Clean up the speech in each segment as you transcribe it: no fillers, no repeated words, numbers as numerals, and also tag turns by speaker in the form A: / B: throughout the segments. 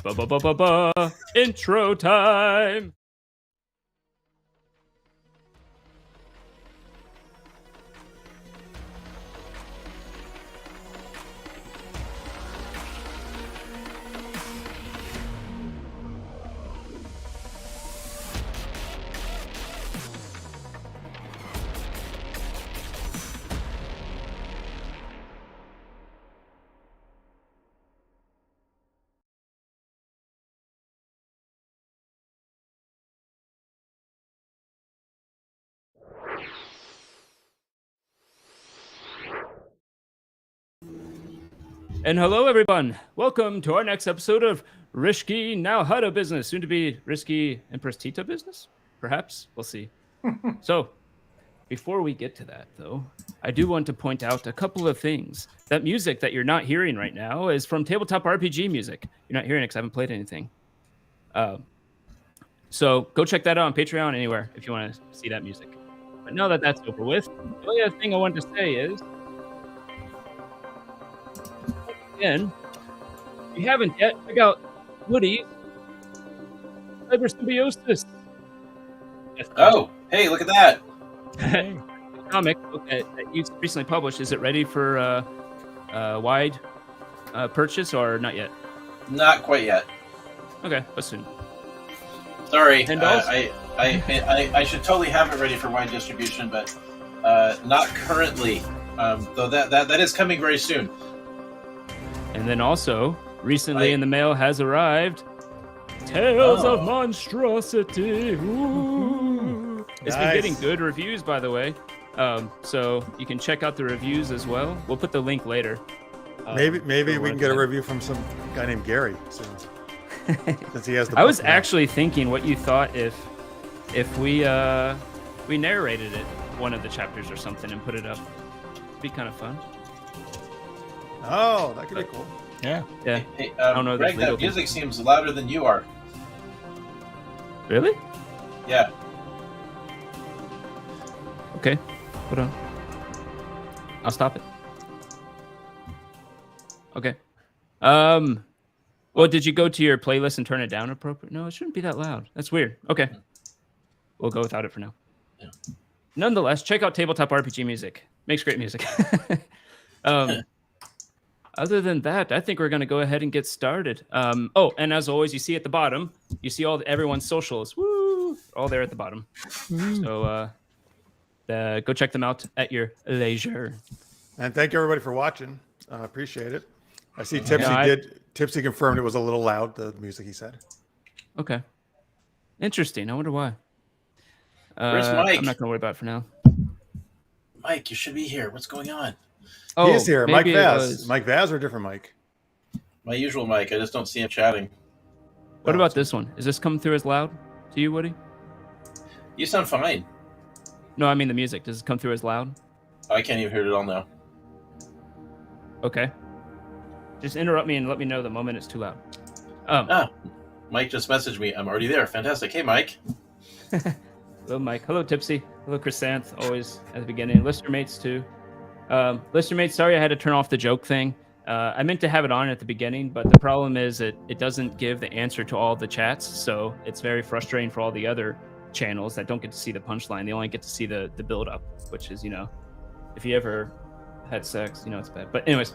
A: Ba-ba-ba-ba-ba. Intro time. And hello, everyone. Welcome to our next episode of Risky Business, soon to be Risky Empress Tita Business. Perhaps we'll see. So, before we get to that, though, I do want to point out a couple of things. That music that you're not hearing right now is from Tabletop RPG music. You're not hearing it because I haven't played anything. So go check that out on Patreon, anywhere, if you want to see that music. But now that that's over with, the only other thing I wanted to say is, again, if you haven't yet, check out Woody's Cyber Symbiosis.
B: Oh, hey, look at that.
A: Comic book that you recently published. Is it ready for wide purchase or not yet?
B: Not quite yet.
A: Okay, but soon.
B: Sorry,
A: And also-
B: I should totally have it ready for wide distribution, but not currently. Though that is coming very soon.
A: And then also, recently in the mail has arrived Tales of Monstrosity. Ooh. It's been getting good reviews, by the way. So you can check out the reviews as well. We'll put the link later.
C: Maybe we can get a review from some guy named Gary soon. Since he has the
A: I was
C: book now.
A: actually thinking what you thought if we narrated it, one of the chapters or something, and put it up. It'd be kind of fun.
C: Oh, that could be cool.
A: Yeah.
B: Hey,
A: I don't know.
B: Greg, that music seems louder than you are.
A: Really?
B: Yeah.
A: Okay. Hold on. I'll stop it. Okay. Well, did you go to your playlist and turn it down appropriate? No, it shouldn't be that loud. That's weird. Okay. We'll go without it for now.
B: Yeah.
A: Nonetheless, check out Tabletop RPG music. Makes great music. Other than that, I think we're going to go ahead and get started. Oh, and as always, you see at the bottom, you see everyone's socials. Woo! All there at the bottom. So go check them out at your leisure.
C: And thank you everybody for watching. Appreciate it. I see Tipsy confirmed it was a little loud, the music he said.
A: Okay. Interesting. I wonder why.
B: Where's Mike?
A: I'm not going to worry about it for now.
B: Mike, you should be here. What's going on?
A: Oh,
C: he is here. Mike
A: maybe
C: Vaz. Mike Vaz or a different Mike?
B: My usual Mike. I just don't see him chatting.
A: What about this one? Is this coming through as loud to you, Woody?
B: You sound fine.
A: No, I mean the music. Does it come through as loud?
B: I can't even hear it at all now.
A: Okay. Just interrupt me and let me know the moment it's too loud.
B: Mike just messaged me. I'm already there. Fantastic. Hey, Mike.
A: Hello, Mike. Hello, Tipsy. Hello, Chrysanth. Always at the beginning. Listener mates, too. Listener mates, sorry I had to turn off the joke thing. I meant to have it on at the beginning, but the problem is it doesn't give the answer to all the chats, so it's very frustrating for all the other channels that don't get to see the punchline. They only get to see the build-up, which is, if you ever had sex, it's bad. But anyways,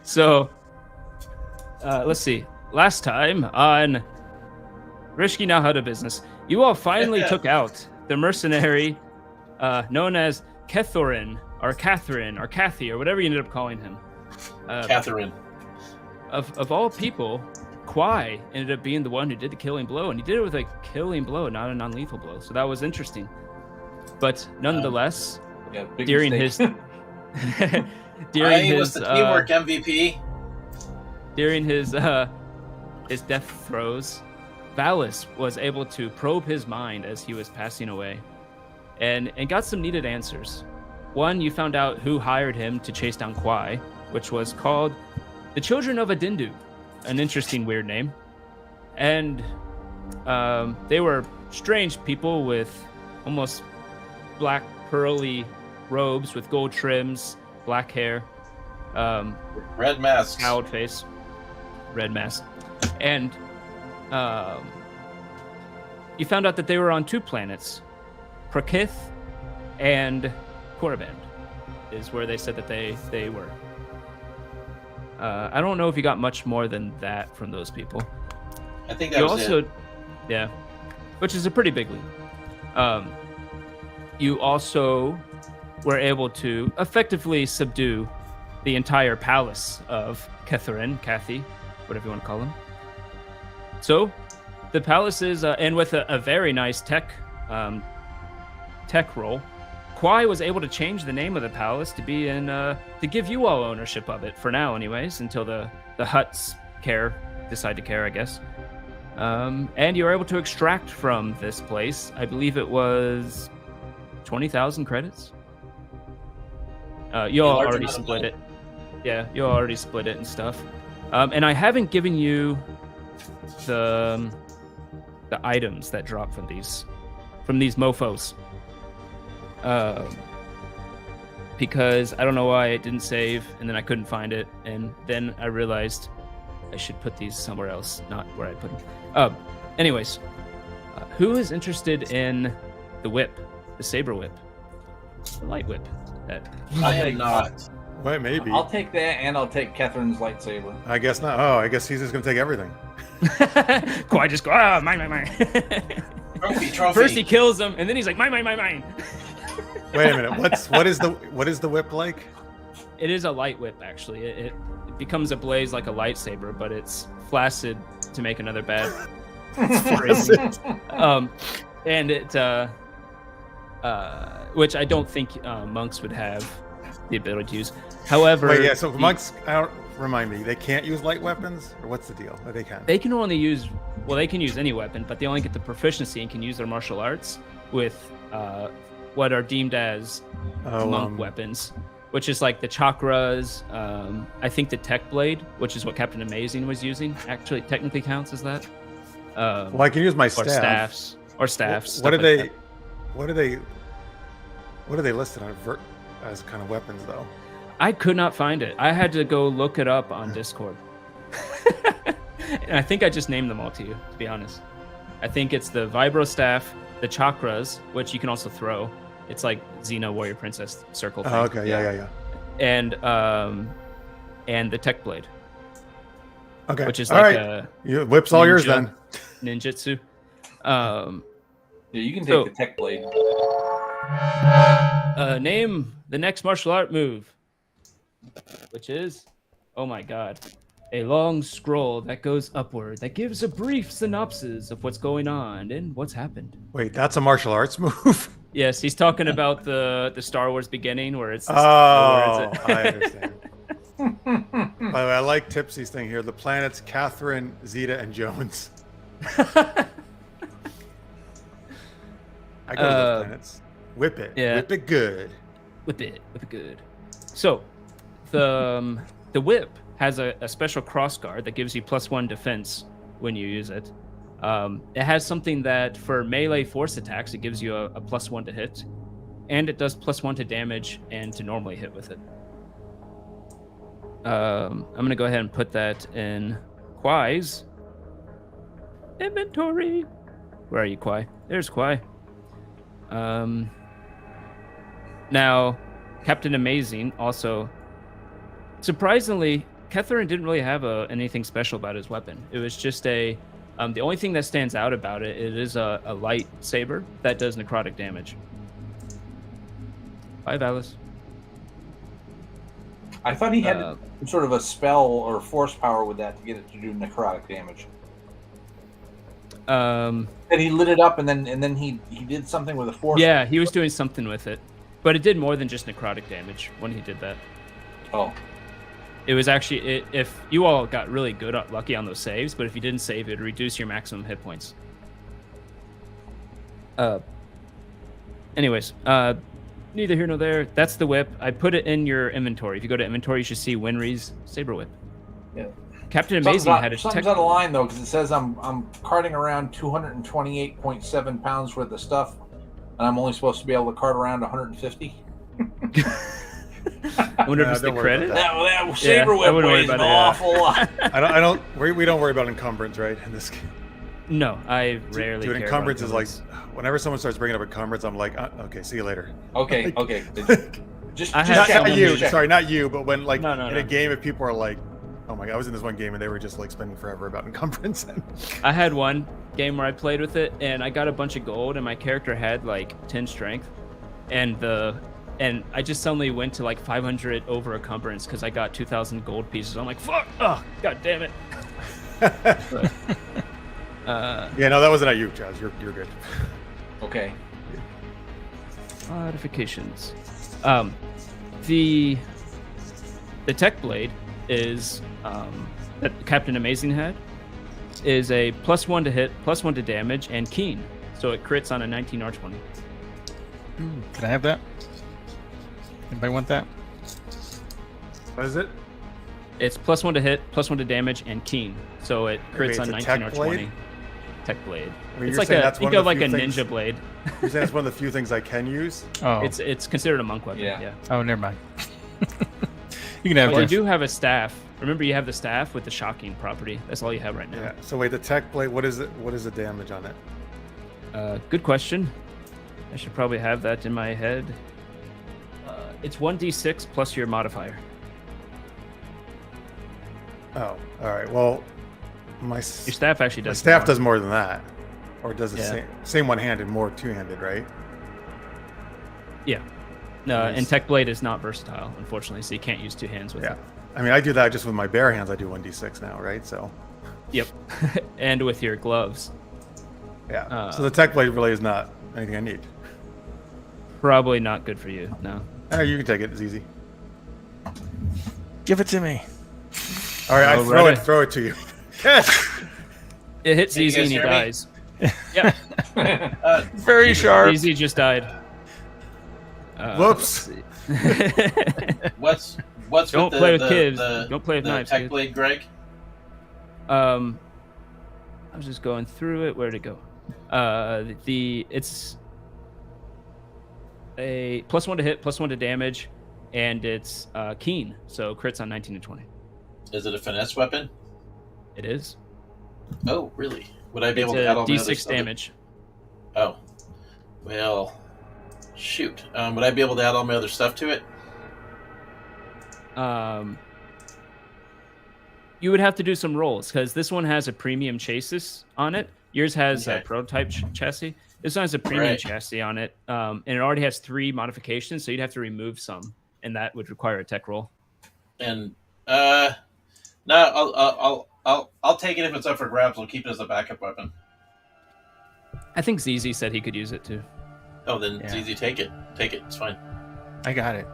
A: so let's see. Last time on Risky Business, you all finally took out the mercenary known as Kethorin, or Catherine, or Kathy, or whatever you ended up calling him.
B: Catherine.
A: Of all people, Kwai ended up being the one who did the killing blow, and he did it with a killing blow, not a non-lethal blow. So that was interesting. But nonetheless, during his
B: was the teamwork MVP.
A: During his death throes, Valis was able to probe his mind as he was passing away, and got some needed answers. One, you found out who hired him to chase down Kwai, which was called the Children of Adindu, an interesting, weird name. And they were strange people with almost black, pearly robes with gold trims, black hair.
B: Red masks.
A: Cowled face, red mask, and you found out that they were on 2 planets, Prakith and Korriban, is where they said that they were. I don't know if you got much more than that from those people.
B: I think that was it.
A: Yeah, which is a pretty big lead. You also were able to effectively subdue the entire palace of Kathy, whatever you want to call him. So, the palace is, and with a very nice tech roll, Kwai was able to change the name of the palace to be to give you all ownership of it for now, anyways, until the Hutts decide to care, I guess. And you were able to extract from this place, I believe it was 20,000 credits. You all already split it. Yeah, you all already split it and stuff. And I haven't given you the items that drop from these mofos. Because I don't know why it didn't save, and then I couldn't find it, and then I realized I should put these somewhere else, not where I put them. Anyways, who is interested in the whip, the saber whip, the light whip?
B: I am not.
C: Wait, maybe.
D: I'll take that, and I'll take Catherine's lightsaber.
C: I guess not. Oh, I guess he's just gonna take everything.
A: Kwai just go, mine.
B: Trophy.
A: First he kills him, and then he's like, mine.
C: Wait a minute. What is the whip like?
A: It is a light whip, actually. It becomes a blaze like a lightsaber, but it's flaccid to make another bad. And it, which I don't think monks would have the ability to use. However,
C: wait, yeah. So monks, remind me, they can't use light weapons, or what's the deal? Or they can?
A: They can only use. Well, they can use any weapon, but they only get the proficiency and can use their martial arts with what are deemed as monk weapons, which is like the chakras. I think the tech blade, which is what Captain Amazing was using, actually technically counts as that.
C: Well, I can use my staff.
A: Or staffs.
C: What are they? What are they listed on as kind of weapons, though?
A: I could not find it. I had to go look it up on Discord. And I think I just named them all to you, to be honest. I think it's the Vibro Staff, the Chakras, which you can also throw. It's like Xena Warrior Princess circle thing.
C: Oh, okay, yeah.
A: And the Tech Blade.
C: Okay.
A: Which is
C: all
A: like
C: right. Whip's all yours then.
A: Ninjutsu.
D: Yeah, you can take the Tech Blade.
A: Name the next martial art move, which is, oh my god, a long scroll that goes upward that gives a brief synopsis of what's going on and what's happened.
C: Wait, that's a martial arts move?
A: Yes, he's talking about the Star Wars beginning where it's.
C: I understand. By the way, I like Tipsy's thing here. The planets Catherine, Zeta, and Jones. I go to those planets. Whip it.
A: Yeah.
C: Whip it good.
A: Whip it good. So, the whip has a special crossguard that gives you +1 defense when you use it. It has something that for melee force attacks, it gives you a +1 to hit, and it does +1 to damage and to normally hit with it. I'm gonna go ahead and put that in Kwai's inventory. Where are you, Kwai? There's Kwai. Now, Captain Amazing also, surprisingly, Catherine didn't really have anything special about his weapon. It was just the only thing that stands out about it is a light saber that does necrotic damage. Bye, Valis.
D: I thought he had sort of a spell or force power with that to get it to do necrotic damage. And he lit it up, and then he did something with a force.
A: Yeah, he was doing something with it, but it did more than just necrotic damage when he did that.
D: Oh.
A: It was actually, if you all got really lucky on those saves, but if you didn't save, it would reduce your maximum hit points. Anyways, neither here nor there. That's the whip. I put it in your inventory. If you go to inventory, you should see Winry's saber whip.
D: Yeah.
A: Captain Amazing had a
D: something's out of line though, because it says I'm carting around 228.7 pounds worth of stuff, and I'm only supposed to be able to cart around 150.
A: wonder if
C: No,
A: it's the
C: don't worry
A: credit.
C: about
D: That saber
A: I
D: whip
A: wouldn't worry
D: weighs an
A: about it, yeah.
D: awful lot.
C: We don't worry about encumbrance, right? In this game.
A: No, I rarely.
C: Dude,
A: care
C: encumbrance
A: about
C: is like, whenever someone starts bringing up encumbrance, I'm like, okay, see you later.
D: Okay. Just
A: I
C: Not,
A: have
C: not you,
A: check.
C: sorry, not you, but when like
A: No,
C: in a game, if people are like, oh my god, I was in this one game and they were just like spending forever about encumbrance.
A: I had one game where I played with it, and I got a bunch of gold, and my character had like 10 strength, and I just suddenly went to like 500 over encumbrance because I got 2,000 gold pieces. I'm like, fuck! Oh, god damn it! But,
C: Yeah, no, that wasn't at you, Chaz. You're good.
D: Okay.
A: modifications. The tech blade is that Captain Amazing had is a +1 to hit, +1 to damage, and keen. So it crits on a 19 or 20.
E: Ooh, can I have that? Anybody want that?
C: What is it?
A: It's +1 to hit, +1 to damage, and keen. So it crits
C: Wait,
A: on
C: it's a
A: 19 or
C: tech blade?
A: 20. Tech blade.
C: Well,
A: It's
C: you're
A: like
C: saying
A: a
C: that's
A: think
C: one
A: of like
C: the
A: a
C: few things-
A: ninja blade.
C: You're saying it's one of the few things I can use?
E: Oh,
A: It's considered a monk weapon.
D: Yeah.
A: Yeah.
E: oh, never mind. You can have
A: But you
E: this.
A: do have a staff. Remember, you have the staff with the shocking property. That's all you have right now.
C: Yeah. So wait, the tech blade. What is it? What is the damage on it?
A: Good question. I should probably have that in my head. It's 1d6 plus your modifier.
C: Oh, all right. Well,
A: Your staff actually
C: my
A: does.
C: staff
A: more.
C: does more than that, or does the
A: Yeah.
C: same one-handed, more two-handed, right?
A: Yeah. No,
C: Nice.
A: and tech blade is not versatile, unfortunately, so you can't use two hands with
C: Yeah.
A: it.
C: I mean, I do that just with my bare hands. I do 1d6 now, right? So
A: Yep. And with your gloves,
C: yeah. So the tech blade really is not anything I need.
A: probably not good for you. No.
C: You can take it. It's easy.
E: Give it to me.
C: All right, I
A: Alrighty.
C: throw it to you. Yes.
A: It hits
B: Can you
A: easy
B: guys
A: and he
B: hear me?
A: dies. Yep.
E: Very sharp.
A: Easy just died.
C: Whoops.
A: let's see.
B: What's
A: Don't
B: with
A: play
B: the,
A: with kids.
B: The,
A: Don't play with
B: the
A: knives,
B: tech
A: kids.
B: blade, Greg?
A: I was just going through it. Where'd it go? It's a +1 to hit, +1 to damage, and it's keen, so crits on 19 and 20.
B: Is it a finesse weapon?
A: It is.
B: Oh, really? Would I be
A: It's
B: able to
A: a
B: add all my other
A: D6
B: stuff?
A: damage.
B: Oh, well, shoot. Would I be able to add all my other stuff to it?
A: You would have to do some rolls because this one has a premium chassis on it. Yours has a
B: Okay.
A: prototype chassis. This one has a premium
B: Right.
A: chassis on it, and it already has 3 modifications. So you'd have to remove some, and that would require a tech roll.
B: And no, I'll take it if it's up for grabs. I'll keep it as a backup weapon.
A: I think ZZ said he could use it too.
B: Oh, then
E: Yeah.
B: it's easy. Take it. Take it. It's fine.
E: I got it.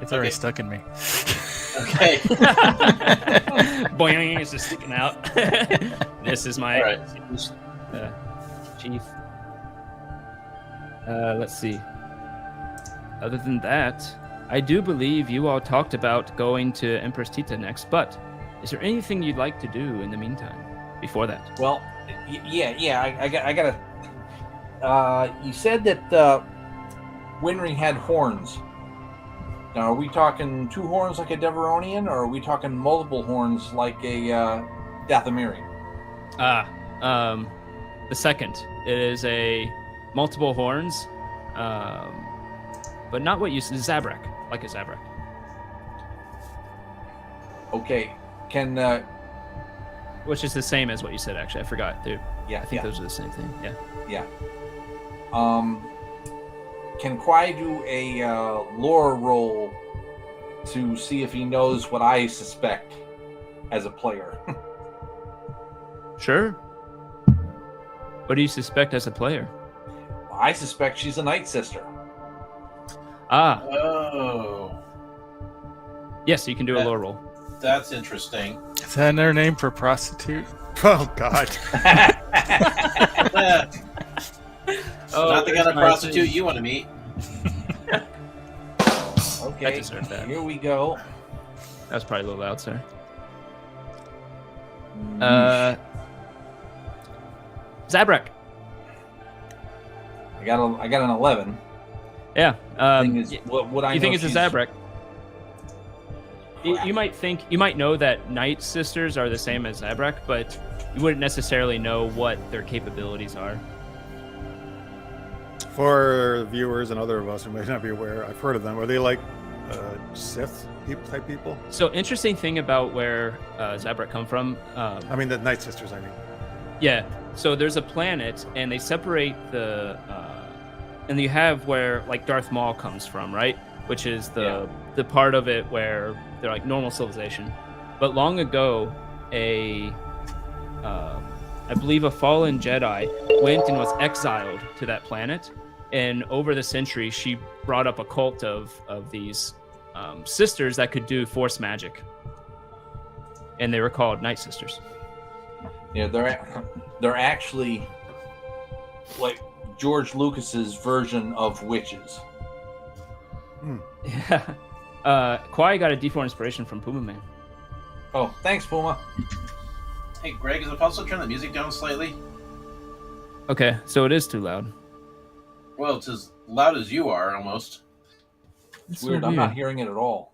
E: It's already
B: Okay.
E: stuck in me.
B: Okay.
A: Boing, it's just sticking out. This is my
B: All right.
A: chief. Let's see. Other than that, I do believe you all talked about going to Empress Tita next, but is there anything you'd like to do in the meantime before that?
D: Well, yeah. I got. You said that Winry had horns. Now, are we talking 2 horns like a Deveronian, or are we talking multiple horns like a Dathomiri?
A: The second. It is a multiple horns, but not what you said. Zabrak, like a Zabrak.
D: Okay. Can
A: Which is the same as what you said, actually. I forgot, dude.
D: yeah,
A: I think
D: yeah.
A: those are the same thing. Yeah.
D: Can Kwai do a lore roll to see if he knows what I suspect as a player?
A: Sure. What do you suspect as a player?
D: I suspect she's a Night Sister.
B: Oh,
A: Yes, you can do a
B: That-
A: lore roll.
B: that's interesting.
E: Is that another name for prostitute?
C: Oh God.
B: Not the kind of prostitute you want to meet.
D: Okay,
A: I deserve that.
D: here we go.
A: That was probably a little loud, sir. Zabrak.
D: I got an 11.
A: Yeah.
D: Thing is, what would I
A: you
D: know
A: think it's a
D: she's-
A: Zabrak? You might know that Night Sisters are the same as Zabrak, but you wouldn't necessarily know what their capabilities are.
C: For viewers and other of us who may not be aware, I've heard of them. Are they like Sith type people?
A: So interesting thing about where Zabrak come from.
C: I mean, the Night Sisters, I mean.
A: Yeah. So there's a planet, and they separate the, and you have where like Darth Maul comes from, right? Which is the part of it where they're like normal civilization. But long ago, I believe a fallen Jedi went and was exiled to that planet, and over the centuries, she brought up a cult of these sisters that could do Force magic, and they were called Night Sisters.
D: Yeah, they're actually like George Lucas's version of witches.
A: Yeah. Kwai got a D4 inspiration from Puma Man.
D: Oh, thanks, Puma.
B: Hey, Greg, is it possible to turn the music down slightly?
A: Okay, so it is too loud.
B: Well, it's as loud as you are, almost.
D: It's weird. I'm not hearing it at all.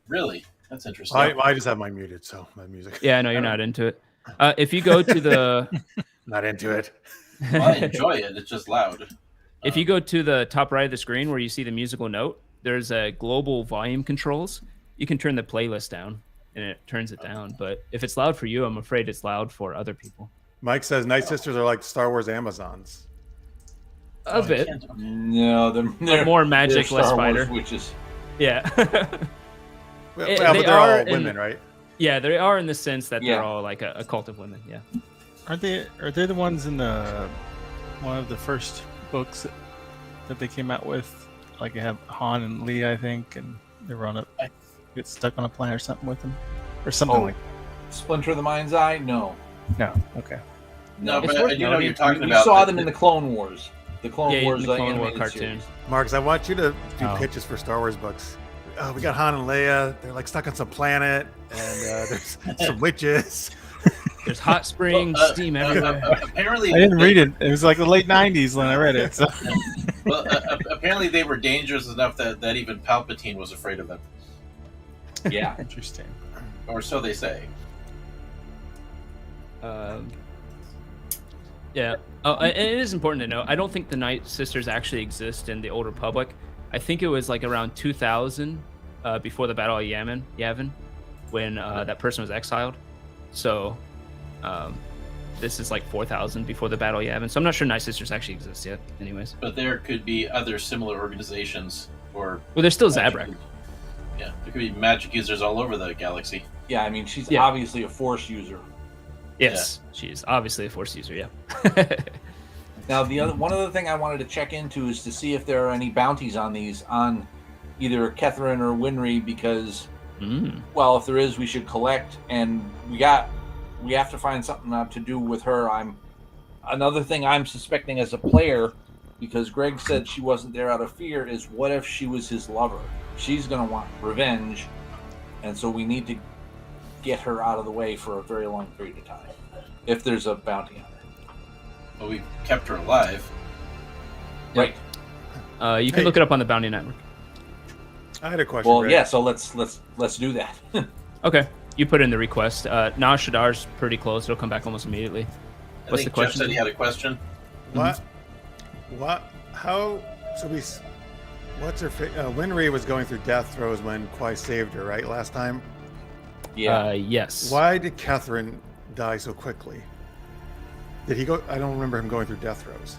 B: Really? That's interesting.
C: I just have mine muted, so my music.
A: Yeah, I know you're not into it. If you go to the...
C: Not into it.
B: Well, I enjoy it. It's just loud.
A: If you go to the top right of the screen where you see the musical note, there's a global volume controls. You can turn the playlist down, and it turns it down. But if it's loud for you, I'm afraid it's loud for other people.
C: Mike says Night Sisters are like Star Wars Amazons.
A: A bit.
D: No, they're
A: more magic,
D: they're
A: less
D: Star
A: fighter.
D: Wars witches.
A: Yeah.
C: Well,
A: They
C: but they're
A: are
C: all women, right?
A: Yeah, they are in the sense that
D: Yeah.
A: they're all like a cult of women. Yeah.
E: Are they the ones in the one of the first books that they came out with? Like, you have Han and Leia, I think, and they were on a get stuck on a planet or something with them, or something
D: Oh.
E: like.
D: Splinter of the Mind's Eye? No.
E: No, okay.
B: No,
A: It's
B: but
A: worth
B: you know what you're talking
D: We
B: about.
D: saw them in the Clone Wars. The Clone
A: Yeah,
D: Wars
A: the Clone War
D: animated
A: cartoon.
D: series.
C: Marcus, I want you to do
E: Oh.
C: pitches for Star Wars books. We got Han and Leia. They're like stuck on some planet, and there's some witches.
A: There's hot springs, steam everywhere.
B: Apparently,
E: I didn't read it. It was like the late '90s when I read it. So.
B: Well, apparently they were dangerous enough that even Palpatine was afraid of them,
D: Yeah.
E: Interesting.
B: or so they say.
A: Yeah. Oh, and it is important to know. I don't think the Night Sisters actually exist in the Old Republic. I think it was like around 2000, before the Battle of Yavin, when that person was exiled. So, this is like 4000 before the Battle of Yavin. So I'm not sure Night Sisters actually exist yet. Anyways.
B: But there could be other similar organizations, or
A: Well, there's still
B: magic-
A: Zabrak.
B: Yeah, there could be magic users all over the galaxy.
D: Yeah, I mean, she's
A: Yeah.
D: obviously a Force user.
A: Yes, she is obviously a Force user. Yeah.
D: Now, one other thing I wanted to check into is to see if there are any bounties on these on either Kethryn or Winry, because, well, if there is, we should collect, and we have to find something to do with her. Another thing I'm suspecting as a player, because Greg said she wasn't there out of fear, is what if she was his lover? She's going to want revenge, and so we need to get her out of the way for a very long period of time, if there's a bounty on her.
B: But we kept her alive.
D: Right.
A: You can
C: Hey.
A: look it up on the Bounty Network.
C: I had a question.
D: Well,
C: Greg.
D: yeah. So let's do that.
A: Okay. You put in the request. Nah, Shadar's pretty close. It'll come back almost immediately.
B: I
A: What's
B: think
A: the question?
B: Jeff said he had a question.
C: What? How? So what's her? Winry was going through death throes when Kwai saved her, right? Last time.
D: Yeah.
A: Yes.
C: Why did Kethryn die so quickly? Did he go? I don't remember him going through death throes,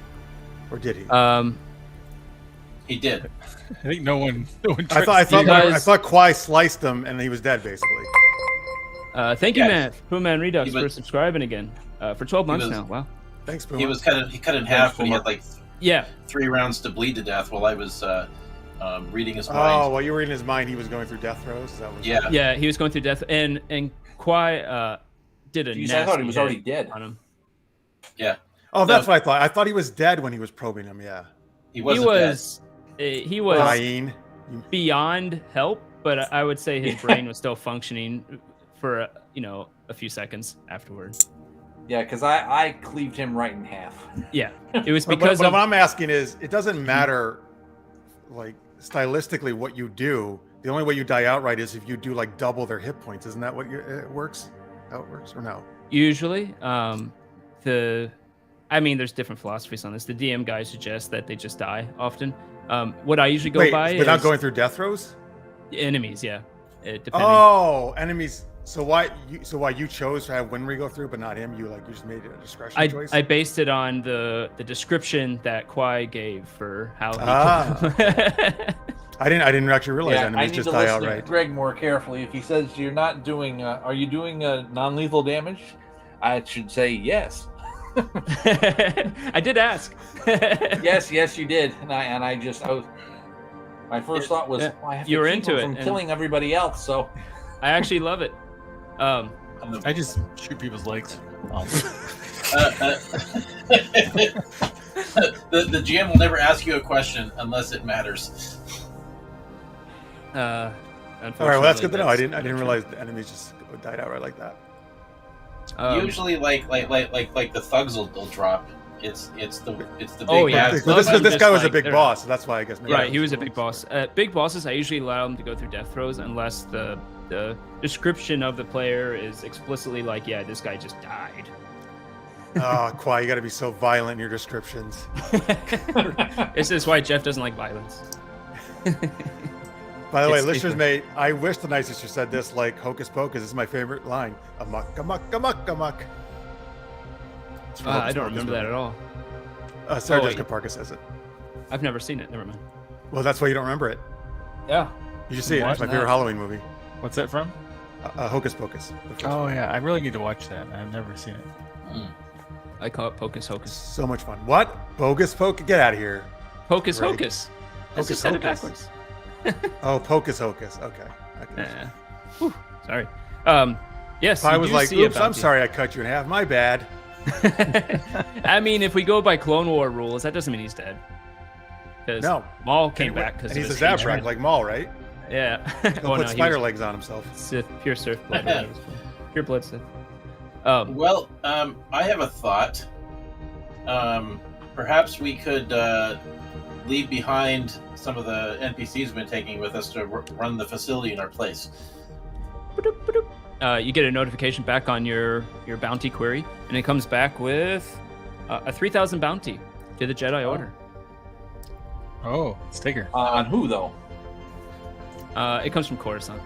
C: or did he?
B: He did.
E: I think no one.
C: I
A: Because-
C: thought Kwai sliced him and he was dead, basically.
A: Thank you,
B: Yeah.
A: man. Puma Redux
B: He was-
A: for subscribing again. For 12 months
B: was-
A: now. Wow.
C: Thanks, Puma.
B: He cut in half, but he had like
A: Yeah.
B: 3 rounds to bleed to death while I was reading his
C: Oh,
B: mind.
C: while you were in his mind, he was going through death throes. Is that what?
B: Yeah.
A: Yeah, he was going through death, and Kwai did a
D: Jeez,
A: nasty
D: I thought he was
A: hit
D: already dead.
A: on him.
B: Yeah.
C: Oh, that's
B: No.
C: what I thought. I thought he was dead when he was probing him. Yeah.
B: He
A: He
B: wasn't
A: was
C: Dying.
A: beyond help, but I would say his brain was still functioning for a few seconds afterward.
D: Yeah, because I cleaved him right in half.
A: Yeah, it was
C: But
A: because
C: what I'm asking is, it doesn't matter, like stylistically, what you do. The only way you die outright is if you do like double their hit points. Isn't that what it works? How it works, or no?
A: Usually, there's different philosophies on this. The DM guy suggests that they just die often. What I usually go by
C: without
A: is
C: going through death throws.
A: enemies. Yeah, depending.
C: Oh, enemies. So why you chose to have Winry go through, but not him? You just made a discretion choice.
A: I based it on the description that Kwai gave for how.
C: I didn't actually realize enemies just die
D: listen
C: outright.
D: to Greg more carefully. If he says you're not doing, are you doing non-lethal damage? I should say yes.
A: I did ask.
D: yes, you did, and my first thought was, I have to
A: you're
D: keep
A: into
D: him
A: it,
D: from killing everybody else. So
A: I actually love it.
E: I just shoot people's legs.
B: The GM will never ask you a question unless it matters.
C: All right, well that's good to know. I didn't realize the enemies just died outright like that.
B: Usually, like the thugs will drop. It's the big
A: Oh, yeah.
B: guys.
C: But
A: Thugs
C: this
A: are
C: guy
A: just
C: was a
A: like-
C: big
A: they're-
C: boss, so that's why I guess. Maybe
A: Right, he was a big boss. Big bosses, I usually allow them to go through death throws unless the description of the player is explicitly like, yeah, this guy just died.
C: Oh, Kwai, you got to be so violent in your descriptions.
A: This is why Jeff doesn't like violence.
C: By the way,
A: It's
C: listeners,
A: different.
C: I wish the Night Sister said this like Hocus Pocus. This is my favorite line. Amok, amok, amok, amok. It's from
A: I
C: Hocus
A: don't
C: Pocus
A: remember that
C: movie.
A: at all.
C: Sarah
A: Oh,
C: Jessica
A: wait.
C: Parker says it.
A: I've never seen it. Never mind.
C: Well, that's why you don't remember it.
D: yeah,
C: You should see it. It's my
E: Watch
C: favorite
E: that.
C: Halloween movie.
E: What's that from?
C: Hocus Pocus. the first
E: Oh
C: one.
E: yeah, I really need to watch that. I've never seen it.
A: I call it Pocus Hocus.
C: So much fun. What? Bogus Pocus? Get out of here.
A: Hocus
C: Right.
A: Hocus. I
C: Hocus
A: just said it
C: Hocus.
A: backwards.
C: Oh, Pocus Hocus. Okay.
A: Yeah. Whew, sorry. Yes.
C: I
A: you
C: was
A: do
C: like,
A: see a
C: oops, I'm
A: bounty.
C: sorry I cut you in half. My bad.
A: I mean, if we go by Clone War rules, that doesn't mean he's dead. Because
C: No.
A: Maul came back because
C: And he's a Zabrak like Maul, right?
A: Yeah.
C: He'll
A: Oh,
C: put
A: no,
C: spider
A: he was
C: legs on himself.
A: Sith, pure Sith blood. whatever it's called. Pure blood Sith.
B: Well, I have a thought. Perhaps we could leave behind some of the NPCs we've been taking with us to run the facility in our place.
A: You get a notification back on your bounty query, and it comes back with a 3,000 bounty to the Jedi Order.
E: Oh, sticker.
D: on who though?
A: It comes from Coruscant.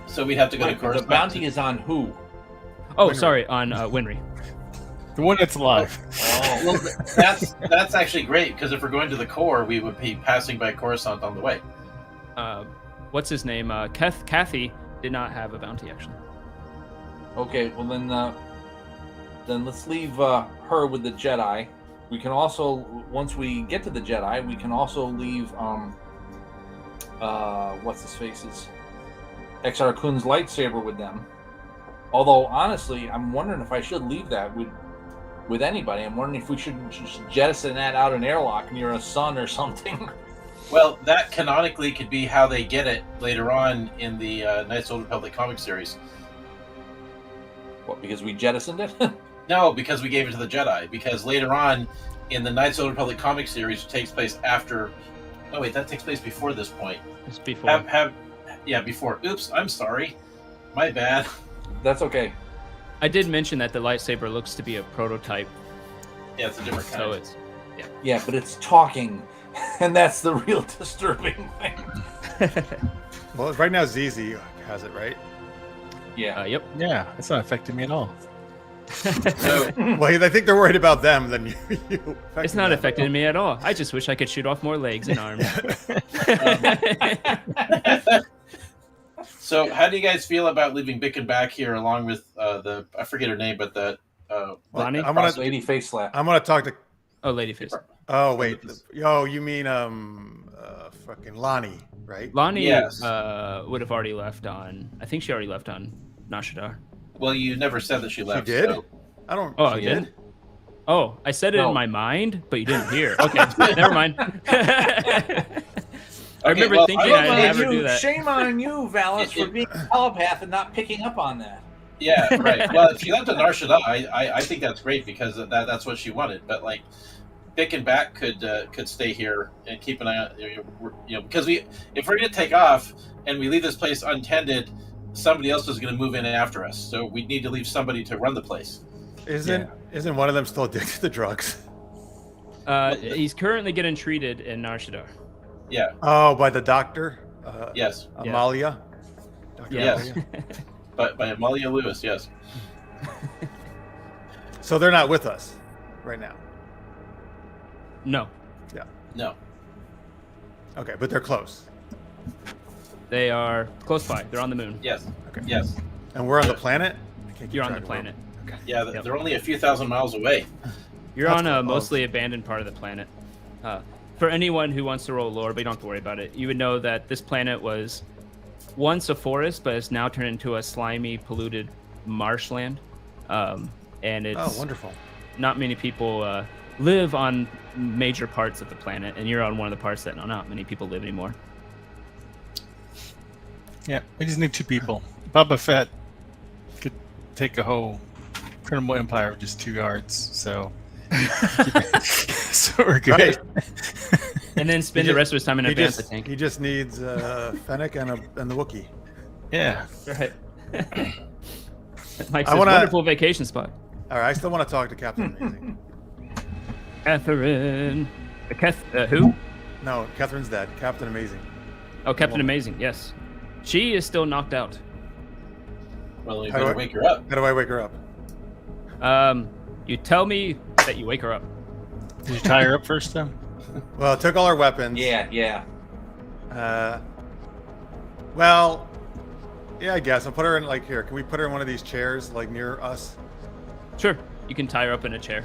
B: So we have to go to
D: The
B: Coruscant.
D: bounty is on who?
A: Oh,
C: Winry.
A: sorry, on Winry.
E: The one that's alive.
D: Oh,
B: Well, that's actually great because if we're going to the core, we would be passing by Coruscant on the way.
A: What's his name? Kathy did not have a bounty, actually.
D: okay. Well then let's leave her with the Jedi. We can also, once we get to the Jedi, we can also leave what's his face's Exar Kun's lightsaber with them. Although honestly, I'm wondering if I should leave that with anybody. I'm wondering if we should just jettison that out an airlock near a sun or something.
B: Well, that canonically could be how they get it later on in the Knights of the Old Republic comic series.
D: What? Because we jettisoned it?
B: No, because we gave it to the Jedi. Because later on in the Knights of the Old Republic comic series, which takes place after. No, wait, that takes place before this point.
A: It's before.
B: Yeah, before. Oops, I'm sorry. My bad.
D: That's okay.
A: I did mention that the lightsaber looks to be a prototype,
B: Yeah, it's a different kind.
A: so it's
D: Yeah, but it's talking, and that's the real disturbing thing.
C: Well, right now ZZ has it, right?
D: Yeah.
A: yep.
E: Yeah, it's not affecting me at all.
B: So,
C: Well, I think they're worried about them than you.
A: It's not affecting me at all. I just wish I could shoot off more legs and arms.
B: so how do you guys feel about leaving Bicken back here along with I forget her name, but the
A: Lonnie?
C: I'm gonna
D: Lady face slap.
C: I'm gonna talk to.
A: Oh, Ladyface.
C: Oh wait. Oh, you mean fucking Lonnie, right?
A: Lonnie
B: Yes.
A: would have already left on. I think she already left on Nashadar.
B: well, you never said that she
C: She
B: left.
C: did.
B: So.
C: I don't.
A: Oh,
C: she
A: I did? Oh, I said it
D: No.
A: in my mind, but you didn't hear. Okay, never mind. I
B: Okay,
A: remember
B: well,
A: thinking
B: I don't
A: I'd
B: mind
A: never do that.
D: Shame on you, Valis, for being a telepath and not picking up on that.
B: Yeah, right. Well, if she left to Nar Shaddaa, I think that's great because that's what she wanted. But like, Bick and Back could stay here and keep an eye on, because if we're going to take off and we leave this place untended, somebody else is going to move in after us. So we need to leave somebody to run the place.
C: Isn't one of them still addicted to drugs?
A: He's currently getting treated in Narshadar.
B: Yeah.
C: Oh, by the doctor?
B: Yes.
C: Amalia? Dr.
B: Yes.
C: Amalia?
B: By Amalia Lewis, yes.
C: So they're not with us right now.
A: No,
B: No.
C: Okay, but they're close.
A: they are close by. They're on the moon.
B: Yes.
C: Okay.
B: Yes.
C: And we're on the planet? I can't keep
A: You're on
C: track
A: the
C: of where-
A: planet.
C: Okay.
B: Yeah,
A: Yep.
B: they're only a few thousand miles away.
A: You're
C: That's
A: on a
C: close.
A: mostly abandoned part of the planet. For anyone who wants to roll lore, but you don't have to worry about it, you would know that this planet was once a forest, but it's now turned into a slimy, polluted marshland. And it's
C: Oh, wonderful.
A: not many people live on major parts of the planet, and you're on one of the parts that not many people live anymore.
E: Yeah, we just need 2 people. Boba Fett could take a whole criminal empire with just 2 guards, so so we're good.
C: Right.
A: And then spend
C: He
A: the rest of his time in a
C: He
A: bantha
C: just,
A: tank.
C: he just needs Fennec and the Wookiee.
E: Yeah.
A: Right. Mike
C: I
A: says,
C: wanna-
A: wonderful vacation spot.
C: All right, I still want to talk to Captain Amazing.
A: Catherine. Who?
C: No, Catherine's dead. Captain Amazing.
A: Oh, Captain
C: Woman.
A: Amazing. Yes. She is still knocked out.
B: Well, we
C: How do
B: better
C: I-
B: wake her up.
C: How do I wake her up?
A: You tell me that you wake her up.
E: Did you tie her up first, though?
C: Well, it took all our weapons.
D: Yeah.
C: Well, yeah, I guess. I'll put her in, like, here. Can we put her in one of these chairs, like, near us?
A: Sure. You can tie her up in a chair.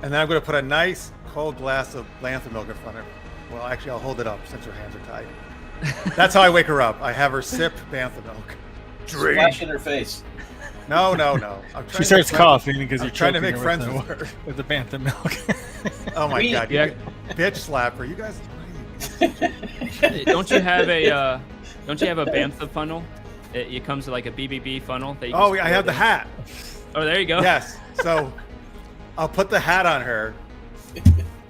C: And then I'm going to put a nice cold glass of bantha milk in front of her. Well, actually, I'll hold it up since her hands are tied. That's how I wake her up. I have her sip bantha milk.
B: Splash in her face.
C: No. I'm trying
E: She
C: to
E: starts
C: make
E: coughing because
C: I'm
E: you're
C: trying to
E: choking
C: make
E: her
C: friends
E: with,
C: with her.
E: with the bantha milk.
C: Oh my
B: We-
C: god!
A: yeah.
C: You bitch slap her. You guys.
A: Don't you have a bantha funnel? It comes with like a BBB funnel. That you can
C: Oh,
A: just
C: I
A: pour
C: have
A: it
C: the
A: in.
C: hat.
A: Oh, there you go.
C: Yes. So I'll put the hat on her,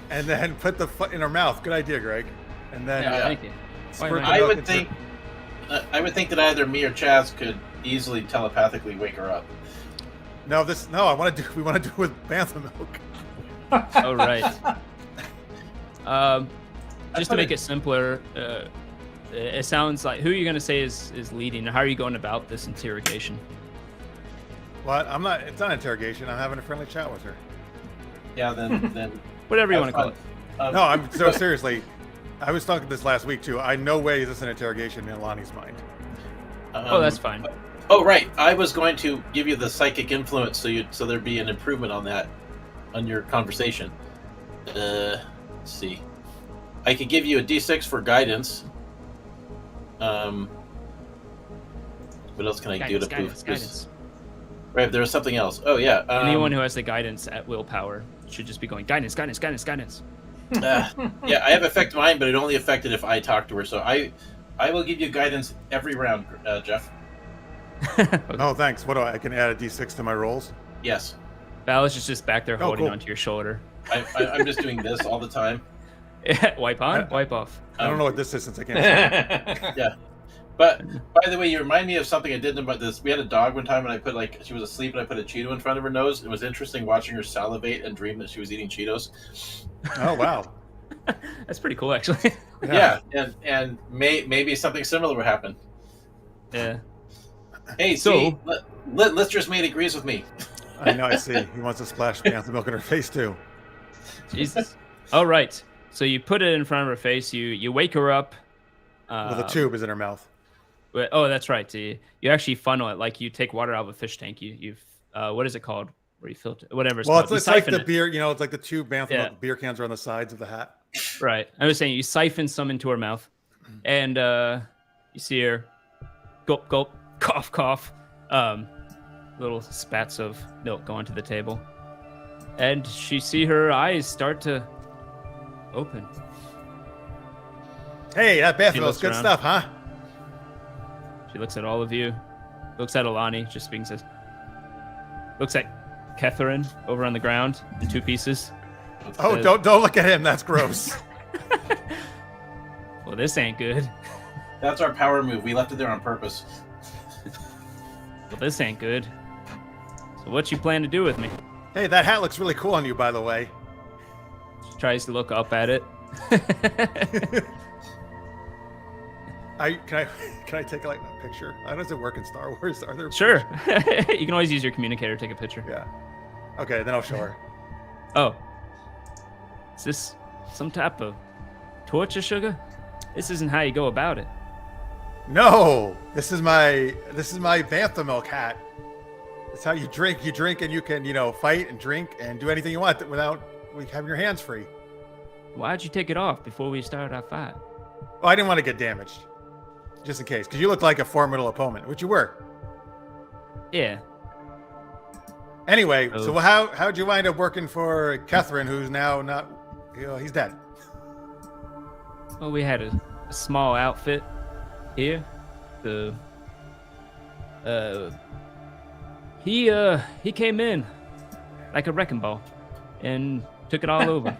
C: and then put the foot in her mouth. Good idea, Greg. And then
A: Yeah,
B: Yeah.
A: thank you.
C: squirt
A: Why
C: the
A: not?
B: I
C: milk
B: would
C: into-
B: think. I would think that either me or Chaz could easily telepathically wake her up.
C: No, I want to do. We want to do it with bantha milk.
A: Oh, right. Just to
B: put
A: make
B: it-
A: it simpler, it sounds like who are you going to say is leading? How are you going about this interrogation?
C: What? I'm not. It's not interrogation. I'm having a friendly chat with her.
B: Yeah, then.
A: Whatever you
B: have
A: want to call it.
B: fun.
C: No, I'm so seriously. I was talking this last week too. I no way is this an interrogation in Lonnie's mind.
A: Oh, that's fine.
B: Oh, right. I was going to give you the psychic influence, so there'd be an improvement on that, on your conversation. Let's see. I could give you a D6 for guidance. What else can I do to prove this?
A: Guidance.
B: Right, there was something else. Oh yeah.
A: Anyone who has the guidance at willpower should just be going guidance.
B: Yeah, I have affect mine, but it only affected if I talk to her. So I will give you guidance every round, Jeff.
C: No, thanks. What do I can add a D6 to my rolls?
B: Yes,
A: Valis is just back there
C: Oh,
A: holding
C: cool.
A: onto your shoulder.
B: I'm just doing this all the time.
A: Wipe on, wipe off.
C: I don't know what this is since I can't. See.
B: Yeah. But by the way, you remind me of something I did about this. We had a dog one time, and I put she was asleep, and I put a Cheeto in front of her nose. It was interesting watching her salivate and dream that she was eating Cheetos.
C: Oh wow.
A: That's pretty cool, actually.
B: Yeah, and maybe something similar would happen.
A: Yeah.
B: Hey,
A: So-
B: Lister's mate agrees with me.
C: I know. I see. He wants to splash bantha milk in her face too.
A: Jesus. All right. So you put it in front of her face. You wake her up.
C: Well, the tube is in her mouth.
A: Oh, that's right. You actually funnel it like you take water out of a fish tank. You've what is it called? Where you filter whatever it's
C: Well,
A: called.
C: it's
A: You
C: like
A: siphon
C: the
A: it.
C: beer. You know, it's like the two bantha
A: Yeah.
C: milk beer cans are on the sides of the hat.
A: Right. I was saying you siphon some into her mouth, and you see her gulp, gulp, cough, cough. Little spats of milk go onto the table, and she see her eyes start to open.
C: Hey, that bantha
A: She
C: milk's
A: looks
C: good
A: around.
C: stuff, huh?
A: She looks at all of you, looks at Alani, just speaking, says, looks at Catherine over on the ground in 2 pieces.
C: Oh, don't look at him. That's gross.
A: Well, this ain't good.
B: That's our power move. We left it there on purpose.
A: Well, this ain't good. So what you plan to do with me?
C: Hey, that hat looks really cool on you, by the way.
A: She tries to look up at it.
C: Can I take like a picture? How does it work in Star Wars? Are there?
A: Sure. You can always use your communicator to take a picture.
C: Yeah. Okay, then I'll show her.
A: Oh. Is this some type of torture, sugar? This isn't how you go about it.
C: No, this is my bantha milk hat. It's how you drink. You drink and you can, fight and drink and do anything you want without having your hands free.
A: Why'd you take it off before we started our fight?
C: Oh, I didn't want to get damaged. Just in case, because you look like a formidable opponent, which you were.
A: Yeah.
C: Anyway, so how'd you wind up working for Catherine, who's now not, he's dead?
A: Well, we had a small outfit here. He came in like a wrecking ball and took it all over.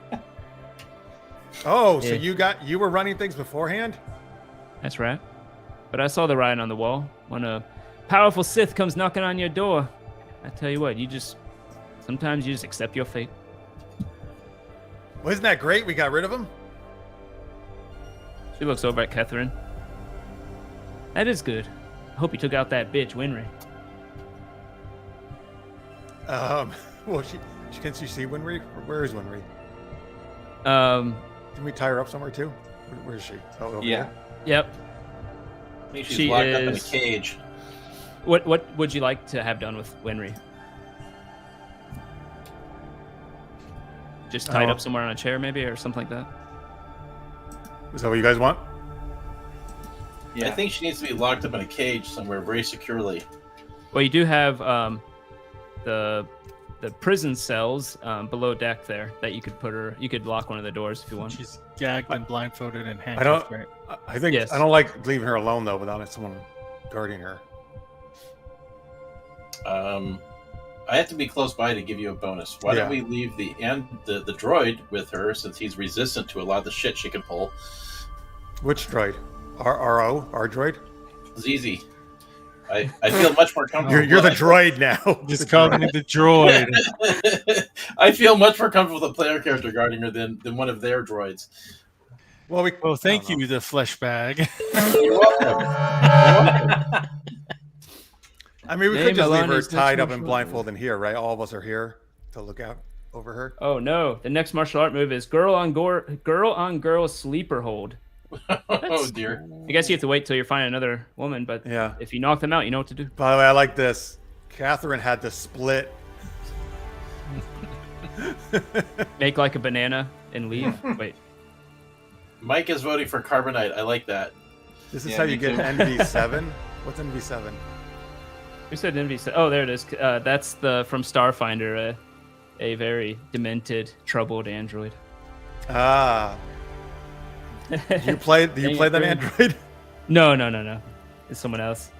C: Oh,
A: Yeah.
C: so you were running things beforehand?
A: That's right. But I saw the writing on the wall. When a powerful Sith comes knocking on your door, I tell you what, sometimes you just accept your fate.
C: Well, isn't that great? We got rid of him?
A: She looks over at Catherine. That is good. I hope you took out that bitch, Winry.
C: Well, can she see Winry? Where is Winry? Can we tie her up somewhere too? Where is she? Oh, over here?
A: Yep.
B: I think she's
A: She
B: locked up in a
A: is-
B: cage.
A: What would you like to have done with Winry? Just tied
C: Oh.
A: up somewhere on a chair, maybe, or something like that.
C: Is that what you guys want?
B: I think she needs to be locked up in a cage somewhere very securely.
A: Well, you do have the prison cells below deck there that you could put her. You could lock one of the doors if you want.
E: She's gagged and blindfolded and
C: I
E: handcuffed,
C: don't.
E: right?
C: I think
A: Yes.
C: I don't like leaving her alone though, without someone guarding her.
B: I have to be close by to give you a bonus. Why don't we leave the droid with her, since he's resistant to a lot of the shit she can pull?
C: Which droid? Our droid?
B: ZZ. I feel much more comfortable.
C: You're the droid now.
E: Just call me the droid.
B: I feel much more comfortable with a player character guarding her than one of their droids.
C: Well,
E: Oh, thank you, the flesh bag.
B: You're welcome.
C: I mean, we
A: Name
C: could just leave
A: Alani
C: her
A: is
C: tied
A: next
C: up and
A: martial
C: blindfolded in here, right? All of us are here to look out over her.
A: Oh no! The next martial art move is girl on girl sleeper hold.
B: Oh dear.
A: I guess you have to wait till you find another woman, but
C: Yeah.
A: if you knock them out, you know what to do.
C: By the way, I like this. Catherine had to split.
A: Make like a banana and leave. Wait.
B: Mike is voting for Carbonite. I like that.
C: This is
D: Yeah,
C: how
D: me
C: you get
D: too.
C: NV7. What's NV7?
A: Who said NVC? Oh, there it is. That's from Starfinder, a very demented, troubled android.
C: Ah. Do you play that android?
A: No. It's someone else.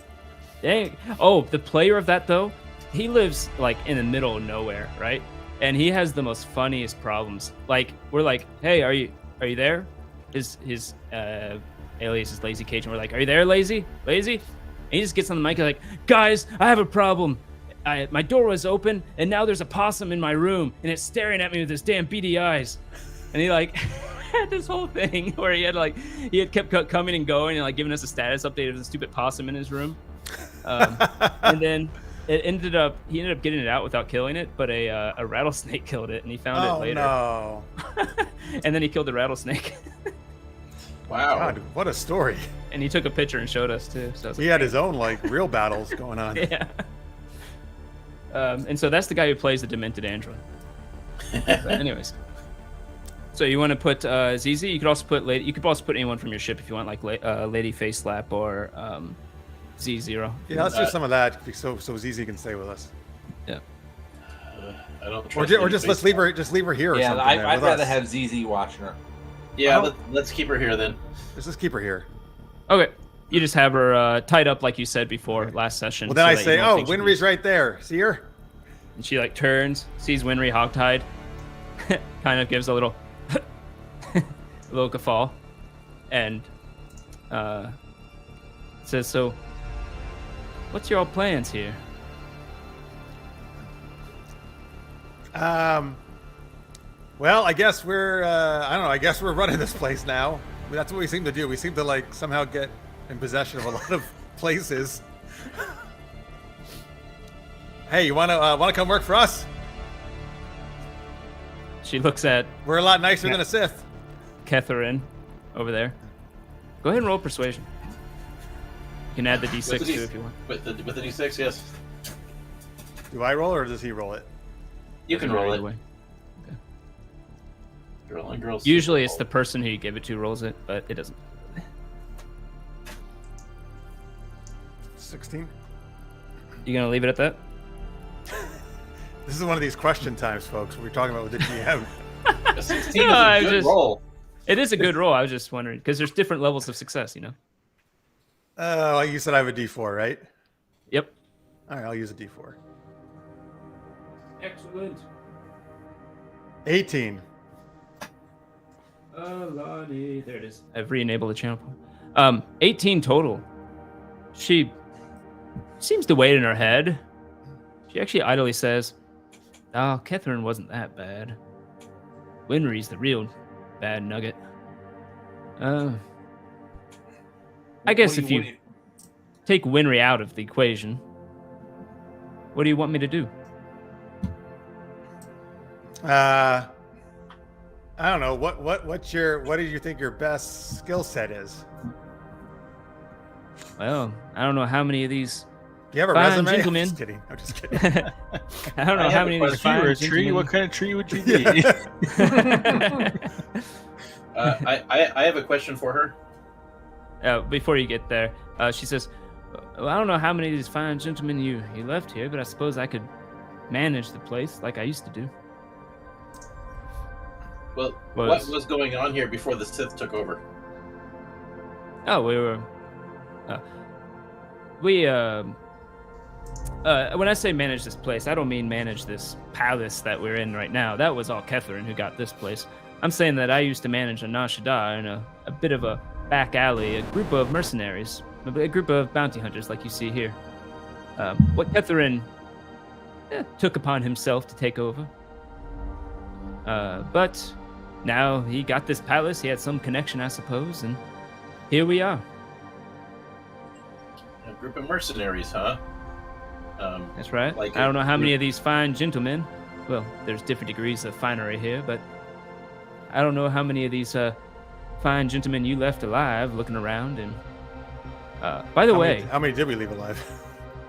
A: Dang. Oh, the player of that though, he lives like in the middle of nowhere, right? And he has the most funniest problems. Like we're like, hey, are you there? His alias is Lazy Cage, and we're like, are you there, Lazy? And he just gets on the mic and like, guys, I have a problem. My door was open, and now there's a possum in my room, and it's staring at me with his damn beady eyes. And he like had this whole thing where he had kept coming and going and like giving us a status update of the stupid possum in his room. And then he ended up getting it out without killing it, but a rattlesnake killed it, and he found it later.
C: Oh no!
A: And then he killed the rattlesnake.
B: Wow.
C: God, what a story!
A: And he took a picture and showed us too. So I was
C: He
A: like,
C: had his own like real battles going on.
A: yeah. And so that's the guy who plays the demented android. But anyways, so you want to put ZZ? You could also put anyone from your ship if you want, like Lady Face Slap or Z0.
C: Yeah, let's do some of that so ZZ can stay with us.
A: Yeah.
B: I don't
C: Or
B: trust
C: just let's leave her here. Or
D: Yeah,
C: something
D: I'd
C: with
D: rather
C: us.
D: have ZZ watching her.
B: Yeah, let's keep her here then.
C: Just keep her here.
A: Okay. You just have her tied up like you said before last session.
C: Well, then
A: so
C: I
A: that
C: say,
A: you don't
C: oh,
A: think she's-
C: Winry's right there. See her?
A: And she like turns, sees Winry hogtied, kind of gives a little, a little guffaw, and says, "So, what's your plans here?"
C: Well, I guess we're I don't know. I guess we're running this place now. That's what we seem to do. We seem to like somehow get in possession of a lot of places. Hey, you wanna come work for us?
A: She looks at
C: We're a lot nicer than a Sith.
A: Catherine over there. Go ahead and roll persuasion. You can add the d6
B: With the
A: too if you want.
B: With the d6, yes.
C: Do I roll or does he roll it?
B: You can roll it.
A: Either way.
B: Girls.
A: Usually it's the person who you give it to rolls it, but it doesn't.
C: 16.
A: You gonna leave it at that?
C: This is one of these question times, folks. We're talking about with the GM.
B: A 16
A: No, I
B: is a good
A: just-
B: roll.
A: It is a good roll. I was just wondering because there's different levels of success, you know.
C: Oh, you said I have a D4, right?
A: Yep.
C: All right, I'll use a D4.
A: Excellent.
C: 18.
A: Lonnie. There it is. I've re-enabled the channel. 18 total. She seems to wait in her head. She actually idly says, "Oh, Catherine wasn't that bad. Winry's the real bad nugget." I guess if you take Winry out of the equation, what do you want me to do?
C: I don't know. What do you think your best skill set is?
A: Well, I don't know how many of these.
C: Do you have a
A: Fine,
C: resume?
A: gentlemen.
C: I'm just kidding. I'm just kidding.
A: I don't know
B: I
A: how
B: have
A: many
B: a
A: of these
E: If you were
A: fine
E: a tree,
A: gentlemen-
E: what kind of tree would you be?
B: I have a question for her.
A: Before you get there, she says, "Well, I don't know how many of these fine gentlemen you left here, but I suppose I could manage the place like I used to do."
B: Well, what was going on here before the Sith took over?
A: Oh, when I say manage this place, I don't mean manage this palace that we're in right now. That was all Catherine who got this place. I'm saying that I used to manage a Nashadar in a bit of a back alley, a group of mercenaries, a group of bounty hunters like you see here. What Catherine took upon himself to take over. But now he got this palace, he had some connection, I suppose, and here we are.
B: A group of mercenaries, huh?
A: That's right.
B: Like
A: I don't know how many
B: group-
A: of these fine gentlemen. Well, there's different degrees of finery here, but I don't know how many of these fine gentlemen you left alive looking around. And by the way,
C: how many did we leave alive?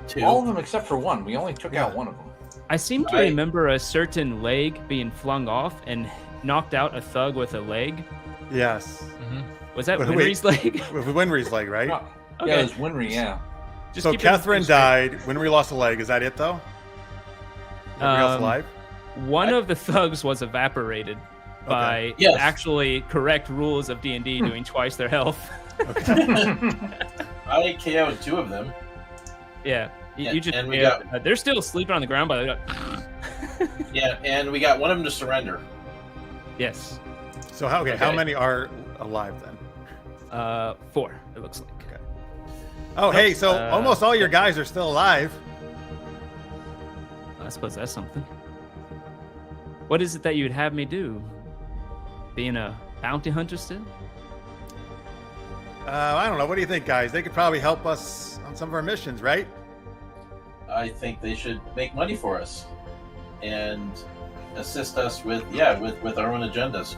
B: 2.
D: All of them except for one. We only took out one of them.
A: I seem to
B: I-
A: remember a certain leg being flung off and knocked out a thug with a leg.
C: Yes.
A: Was that
C: Wait.
A: Winry's leg?
C: With Winry's leg, right?
D: Yeah,
A: Okay.
D: yeah, it was Winry, yeah.
A: Just
C: So
A: keep it
C: Catherine
A: straight.
C: died. Winry lost a leg. Is that it, though? Everybody else alive?
A: One of the thugs was evaporated by
B: Yes.
A: actually correct rules of D&D doing twice their health.
B: I KO'd 2 of them.
A: Yeah.
B: And-
A: You just
B: and we
A: they're still sleeping on the ground, but
B: Yeah, and we got one of them to surrender.
A: yes.
C: So how
B: Okay.
C: many are alive then?
A: 4, it looks like.
C: Oh, hey, so
A: Uh,
C: almost all your guys are still alive.
A: I suppose that's something. What is it that you'd have me do? Being a bounty hunter still?
C: I don't know. What do you think, guys? They could probably help us on some of our missions, right?
B: I think they should make money for us and assist us with our own agendas.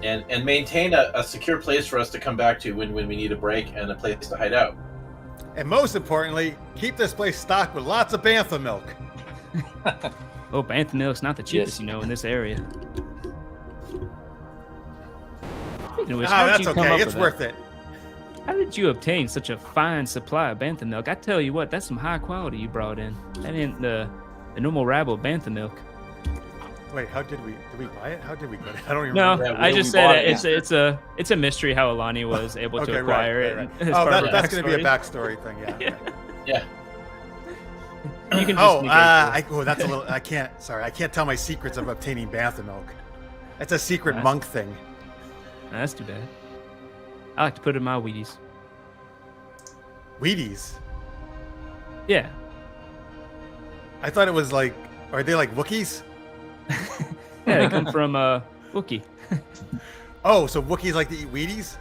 B: And maintain a secure place for us to come back to when we need a break and a place to hide out.
C: And most importantly, keep this place stocked with lots of bantha milk.
A: Oh, bantha milk's not the cheapest,
D: Yes.
A: you know, in this area. Speaking of which,
C: Ah,
A: how did
C: that's
A: you come
C: okay.
A: up
C: It's
A: with that?
C: worth it.
A: How did you obtain such a fine supply of bantha milk? I tell you what, that's some high quality you brought in. That ain't the normal rabble bantha milk.
C: Wait, how did we buy it? How did we get it? I don't even
A: No,
C: remember.
B: Yeah,
A: I
B: we
A: just said
B: bought
A: that
B: it,
A: it's a mystery how Alani was able
C: Okay,
A: to acquire it.
C: right.
A: as
C: Oh,
A: part of the
C: that's going to be a
A: backstory.
C: backstory thing, yeah.
A: Yeah.
B: Yeah.
A: You can just
C: Oh,
A: negate this.
C: that's a little. I can't. Sorry, I can't tell my secrets of obtaining bantha milk. It's a secret
A: Nice.
C: monk thing.
A: That's too bad. I like to put it in my Wheaties.
C: Wheaties.
A: Yeah.
C: I thought it was like, are they like Wookiees?
A: Yeah, they come from Wookiee.
C: Oh, so Wookiees like to eat Wheaties?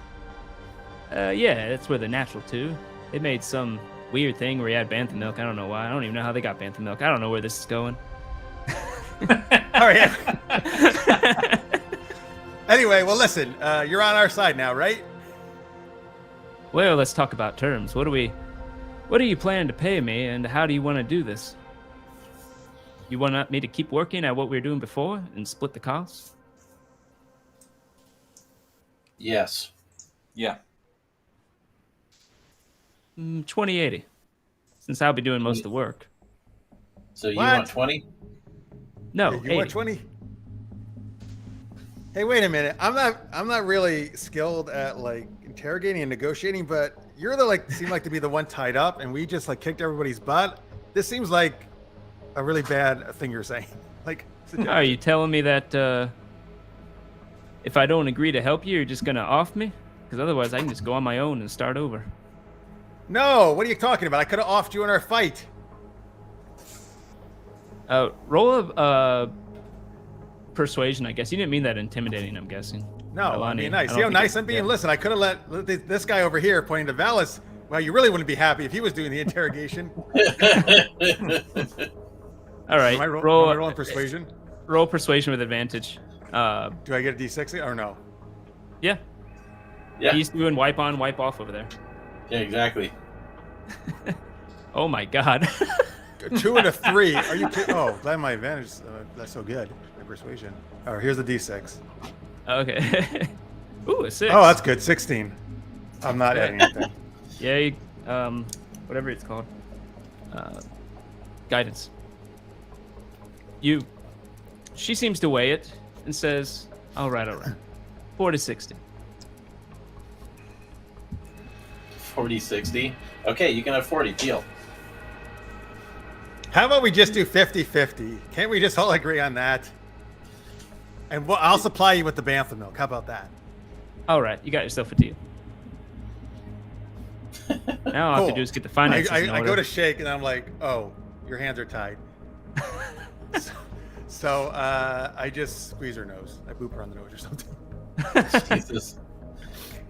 A: Yeah, that's where they're natural too. They made some weird thing where you had bantha milk. I don't know why. I don't even know how they got bantha milk. I don't know where this is going.
C: All right. Anyway, well, listen, you're on our side now, right?
A: Well, let's talk about terms. What are you planning to pay me, and how do you want to do this? You want me to keep working at what we were doing before and split the costs?
B: Yes.
D: Yeah.
A: 2080. Since I'll be doing most of the work.
B: So you
C: What?
B: want 20?
A: No,
C: You
A: 80.
C: want 20? Hey, wait a minute. I'm not really skilled at like interrogating and negotiating, but you're seem like to be the one tied up, and we just like kicked everybody's butt. This seems like a really bad thing you're saying. Like,
A: Are you telling me that if I don't agree to help you, you're just gonna off me? Because otherwise, I can just go on my own and start over.
C: no, what are you talking about? I could have offed you in our fight.
A: Roll a persuasion, I guess. You didn't mean that intimidating, I'm guessing.
C: No, I'm
A: Alani,
C: being
A: I
C: nice.
A: don't
C: See how
A: think
C: nice
A: it-
C: I'm being?
A: yeah.
C: Listen, I could have let this guy over here pointing to Valis. Well, you really wouldn't be happy if he was doing the interrogation.
A: All right,
C: Am I
A: roll
C: rolling persuasion?
A: roll persuasion with advantage.
C: Do I get a D6 or no?
A: Yeah.
B: Yeah.
A: He's doing wipe on, wipe off over there.
B: Yeah, exactly.
A: Oh my god.
C: A 2 and a 3. Are you kidding? Oh, glad my advantage. That's so good. My persuasion. Oh, here's the D6.
A: Okay. Ooh, a 6.
C: Oh, that's good. 16. I'm not adding anything.
A: Yeah, whatever it's called. Guidance. She seems to weigh it and says, all right. 40 60.
B: 40, 60. Okay, you can have 40. Deal.
C: How about we just do 50-50? Can't we just all agree on that? And I'll supply you with the bantha milk. How about that?
A: All right, you got yourself a deal. Now all I have to
C: Cool.
A: do is get the finances in
C: I
A: order.
C: go to shake and I'm like, oh, your hands are tied. So I just squeeze her nose. I boop her on the nose or something.
B: Jesus.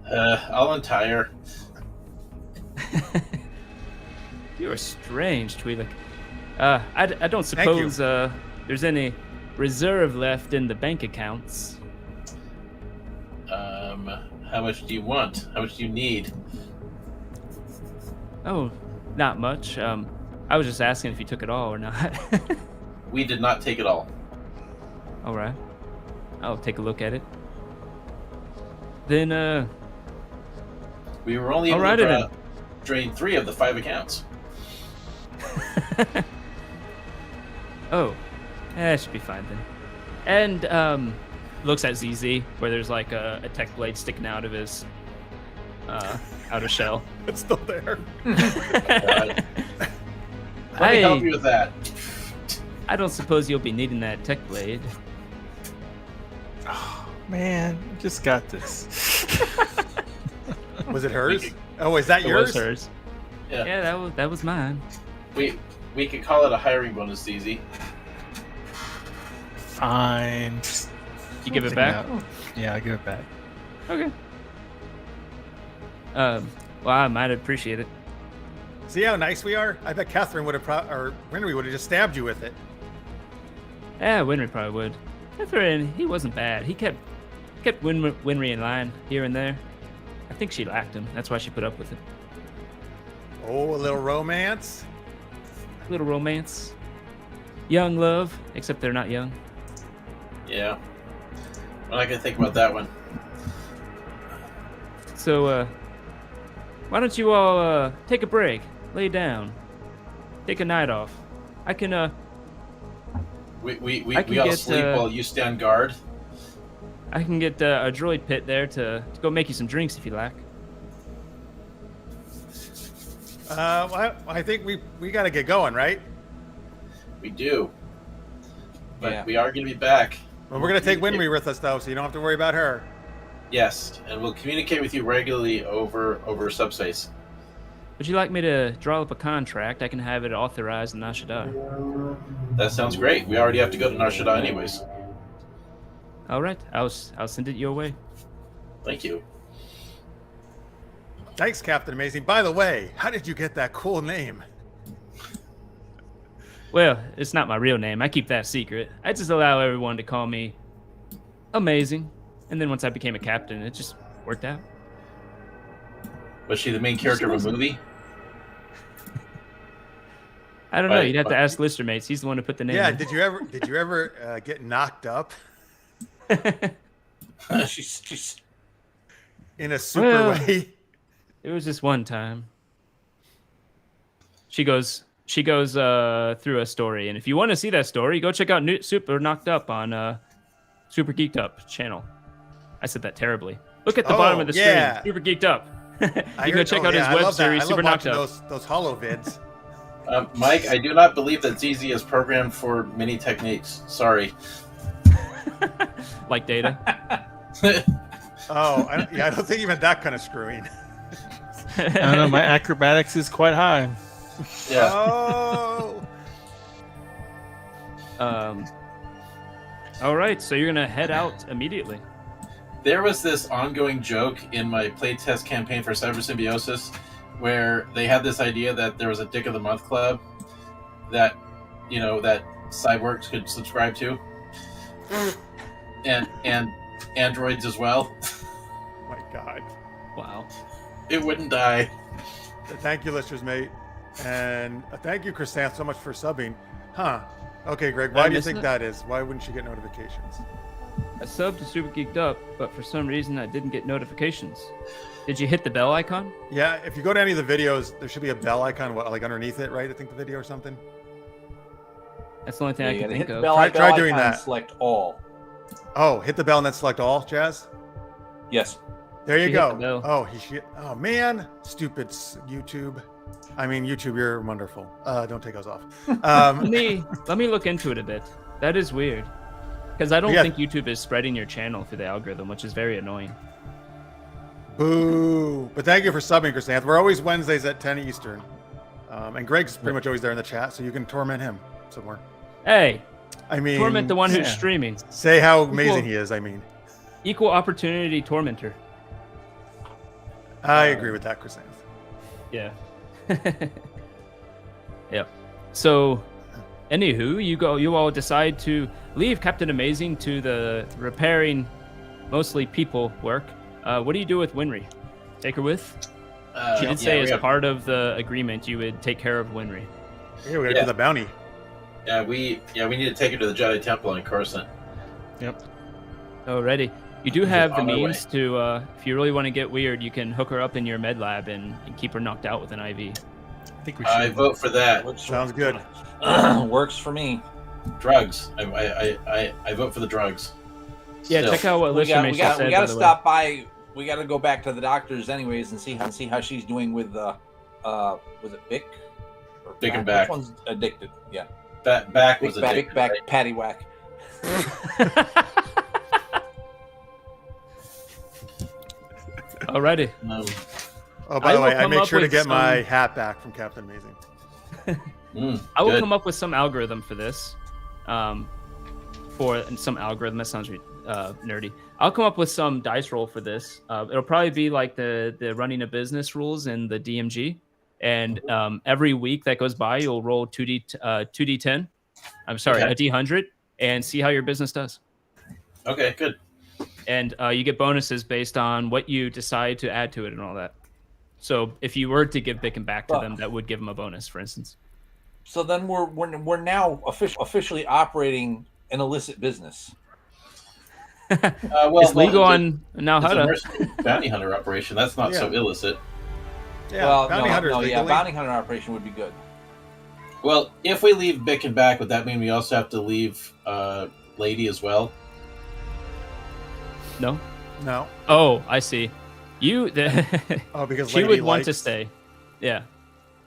B: I'll untie her.
A: You are strange, Twi'lek. I don't suppose there's any reserve left in the bank accounts.
B: How much do you want? How much do you need?
A: Oh, not much. I was just asking if you took it all or not.
B: We did not take it all.
A: All right. I'll take a look at it. Then,
B: We were only able
A: Alrighty
B: to
A: then.
B: drain 3 of the 5 accounts.
A: Oh, that should be fine then. And, looks at ZZ, where there's like a tech blade sticking out of his outer shell.
C: It's still there.
B: Let me help you with that.
A: I don't suppose you'll be needing that tech blade.
E: Man, you just got this.
C: Was it hers? Oh, is that
A: It
C: yours?
A: was hers.
B: Yeah.
A: Yeah, that was mine.
B: We could call it a hiring bonus, easy.
E: Fine.
A: You give it back?
E: Yeah, I give it back.
A: Okay. Well, I might appreciate it.
C: See how nice we are? I bet Catherine would have, or Winry would have just stabbed you with it.
A: Yeah, Winry probably would. Catherine, he wasn't bad. He kept Winry in line here and there. I think she liked him. That's why she put up with it.
C: Oh, a little romance.
A: Little romance. Young love, except they're not young.
B: Yeah. I'm not gonna think about that one.
A: So, why don't you all take a break, lay down, take a night off. I can
B: We
A: I can
B: all
A: get,
B: sleep while you stand guard.
A: get a droid pit there to go make you some drinks if you like.
C: Well, I think we got to get going, right?
B: We do. But
D: Yeah.
B: we are gonna be back.
C: Well, we're gonna take Winry with us though, so you don't have to worry about her.
B: Yes, and we'll communicate with you regularly over subspace.
A: Would you like me to draw up a contract? I can have it authorized in Nar Shaddaa.
B: That sounds great. We already have to go to Nar Shaddaa anyways.
A: All right, I'll send it your way.
B: Thank you.
C: Thanks, Captain Amazing. By the way, how did you get that cool name?
A: Well, it's not my real name. I keep that secret. I just allow everyone to call me Amazing. And then once I became a captain, it just worked out.
B: Was she the main character of a movie?
A: I don't know. You'd have to ask Lister Mates. He's the one who put the name.
C: Yeah.
A: in.
C: Did you ever get knocked up
D: she's
C: in a super
A: Well,
C: way?
A: It was just one time. She goes through a story, and if you want to see that story, go check out Super Knocked Up on Super Geeked Up channel. I said that terribly. Look at the bottom of the
C: yeah.
A: screen. Super Geeked Up. You can go check out
C: yeah,
A: his
C: I
A: web
C: love that.
A: series,
C: I love
A: Super Knocked
C: watching
A: Up.
C: those holo vids.
B: Mike, I do not believe that ZZ is programmed for many techniques. Sorry.
A: Like Data.
C: Oh, I don't think even that kind of screwing.
E: I don't know. My acrobatics is quite high.
B: Yeah.
C: Oh.
A: All right, so you're gonna head out immediately.
B: There was this ongoing joke in my playtest campaign for Cyber Symbiosis where they had this idea that there was a Dick of the Month club that, that cyborgs could subscribe to. and androids as well.
C: Oh my God.
A: Wow.
B: It wouldn't die.
C: Thank you, listeners, mate. And thank you, Chrysanth, so much for subbing. Huh. Okay, Greg,
A: Did I
C: why do you
A: miss
C: think
A: it?
C: that is? Why wouldn't you get notifications?
A: I subbed to Super Geeked Up, but for some reason I didn't get notifications. Did you hit the bell icon?
C: Yeah, if you go to any of the videos, there should be a bell icon, like underneath it, right? I think the video or something.
A: That's the only thing
D: Yeah,
A: I
D: you
A: can
D: gotta
A: think
D: hit the
A: of.
D: bell,
C: Try
D: bell
C: doing
D: icon and
C: that.
D: select all.
C: Oh, hit the bell and then select all, Jazz.
D: Yes.
C: There you
A: She hit the
C: go.
A: bell.
C: Oh man, stupid YouTube. I mean, YouTube, you're wonderful. Don't take us off.
A: Let me look into it a bit. That is weird, because I don't
C: Yeah.
A: think YouTube is spreading your channel through the algorithm, which is very annoying.
C: Boo! But thank you for subbing, Chrysanth. We're always Wednesdays at 10 Eastern, and Greg's pretty much always there in the chat, so you can torment him somewhere.
A: Hey,
C: I mean,
A: torment the one who's
E: yeah.
A: streaming.
C: Say how amazing
A: Equal-
C: he is. I mean,
A: Equal opportunity tormentor.
C: I agree with that, Chrysanth.
A: Yeah. Yep. So, anywho, you all decide to leave Captain Amazing to the repairing, mostly people work. What do you do with Winry? Take her with? She did say as part of the agreement you would take care of Winry.
C: Yeah, we gotta
B: Yeah.
C: do the bounty.
B: we need to take her to the Jedi Temple on Coruscant.
E: Yep.
A: Alrighty. You do have the
B: on my
A: means to, if you really want to get weird, you can hook her up in your med lab and keep her knocked out with an IV.
E: I think we should.
B: I vote for that.
C: Sounds good.
D: Works for me.
B: Drugs. I vote for the drugs.
A: Yeah,
B: Still.
A: check out what
D: We
A: Lister
D: got
A: Mason
D: to
A: said. by the way.
D: stop by. We got to go back to the doctors anyways and see how she's doing with was it Bic? Or
B: Bic and
D: Back?
B: Back.
D: Which one's addicted? Yeah.
B: Back was
D: Bic
B: addicted,
D: Back,
B: right?
D: Patty Whack.
A: Alrighty.
C: Oh, by
A: I
C: the way,
A: will
C: I
A: come
C: made
A: up
C: sure to
A: with
C: get my
A: some-
C: hat back from Captain Amazing.
A: I will
B: good.
A: come up with some algorithm for this. For some algorithm that sounds nerdy. I'll come up with some dice roll for this. It'll probably be like the running a business rules in the DMG. And every week that goes by, you'll roll 2d10. I'm sorry,
B: Okay.
A: a d100, and see how your business does.
B: Okay, good.
A: And you get bonuses based on what you decide to add to it and all that. So if you were to give Bic and Back to them, that would give them a bonus, for instance.
D: So then we're now officially operating an illicit business.
A: It's legal on now
B: It's a
A: Hutta.
B: mercenary bounty hunter operation. That's not so illicit.
C: Yeah,
D: well,
C: bounty hunters
D: no,
C: legally.
D: bounty hunter operation would be good.
B: Well, if we leave Bic and Back, would that mean we also have to leave Lady as well?
A: No?
C: No.
A: Oh, I see. You,
C: Oh, because
A: she
C: Lady
A: would want to
C: likes-
A: stay. Yeah.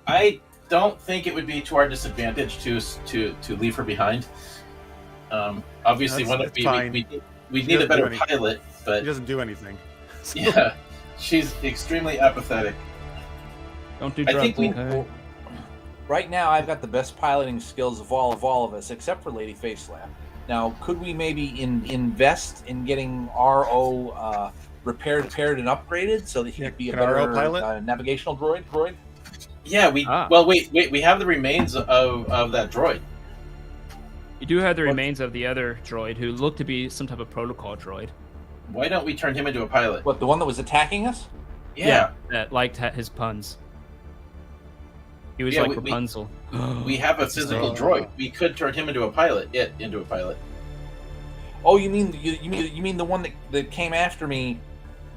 B: I don't think it would be to our disadvantage to leave her behind. Obviously,
C: That's
B: we
C: fine.
B: need a
C: doesn't
B: better
C: do anything.
B: pilot, but
C: He doesn't do anything. So-
B: yeah, she's extremely apathetic.
A: Don't do
B: I
A: drugs.
B: think we-
A: okay?
D: Right now, I've got the best piloting skills of all of us, except for Lady Facelap. Now, could we maybe invest in getting RO repaired and upgraded so that he could be a
C: can RO
D: better
C: pilot?
D: navigational droid?
B: Yeah,
A: Ah.
B: well, wait, we have the remains of that droid.
A: You do have the remains of the other droid who looked to be some type of protocol droid.
B: Why don't we turn him into a pilot?
D: What, the one that was attacking us?
B: Yeah,
A: That liked his puns. He was
B: Yeah,
A: like
B: we-
A: Rapunzel.
B: we have a physical droid. We could turn him into a pilot. Into a pilot.
D: Oh, you mean the one that came after me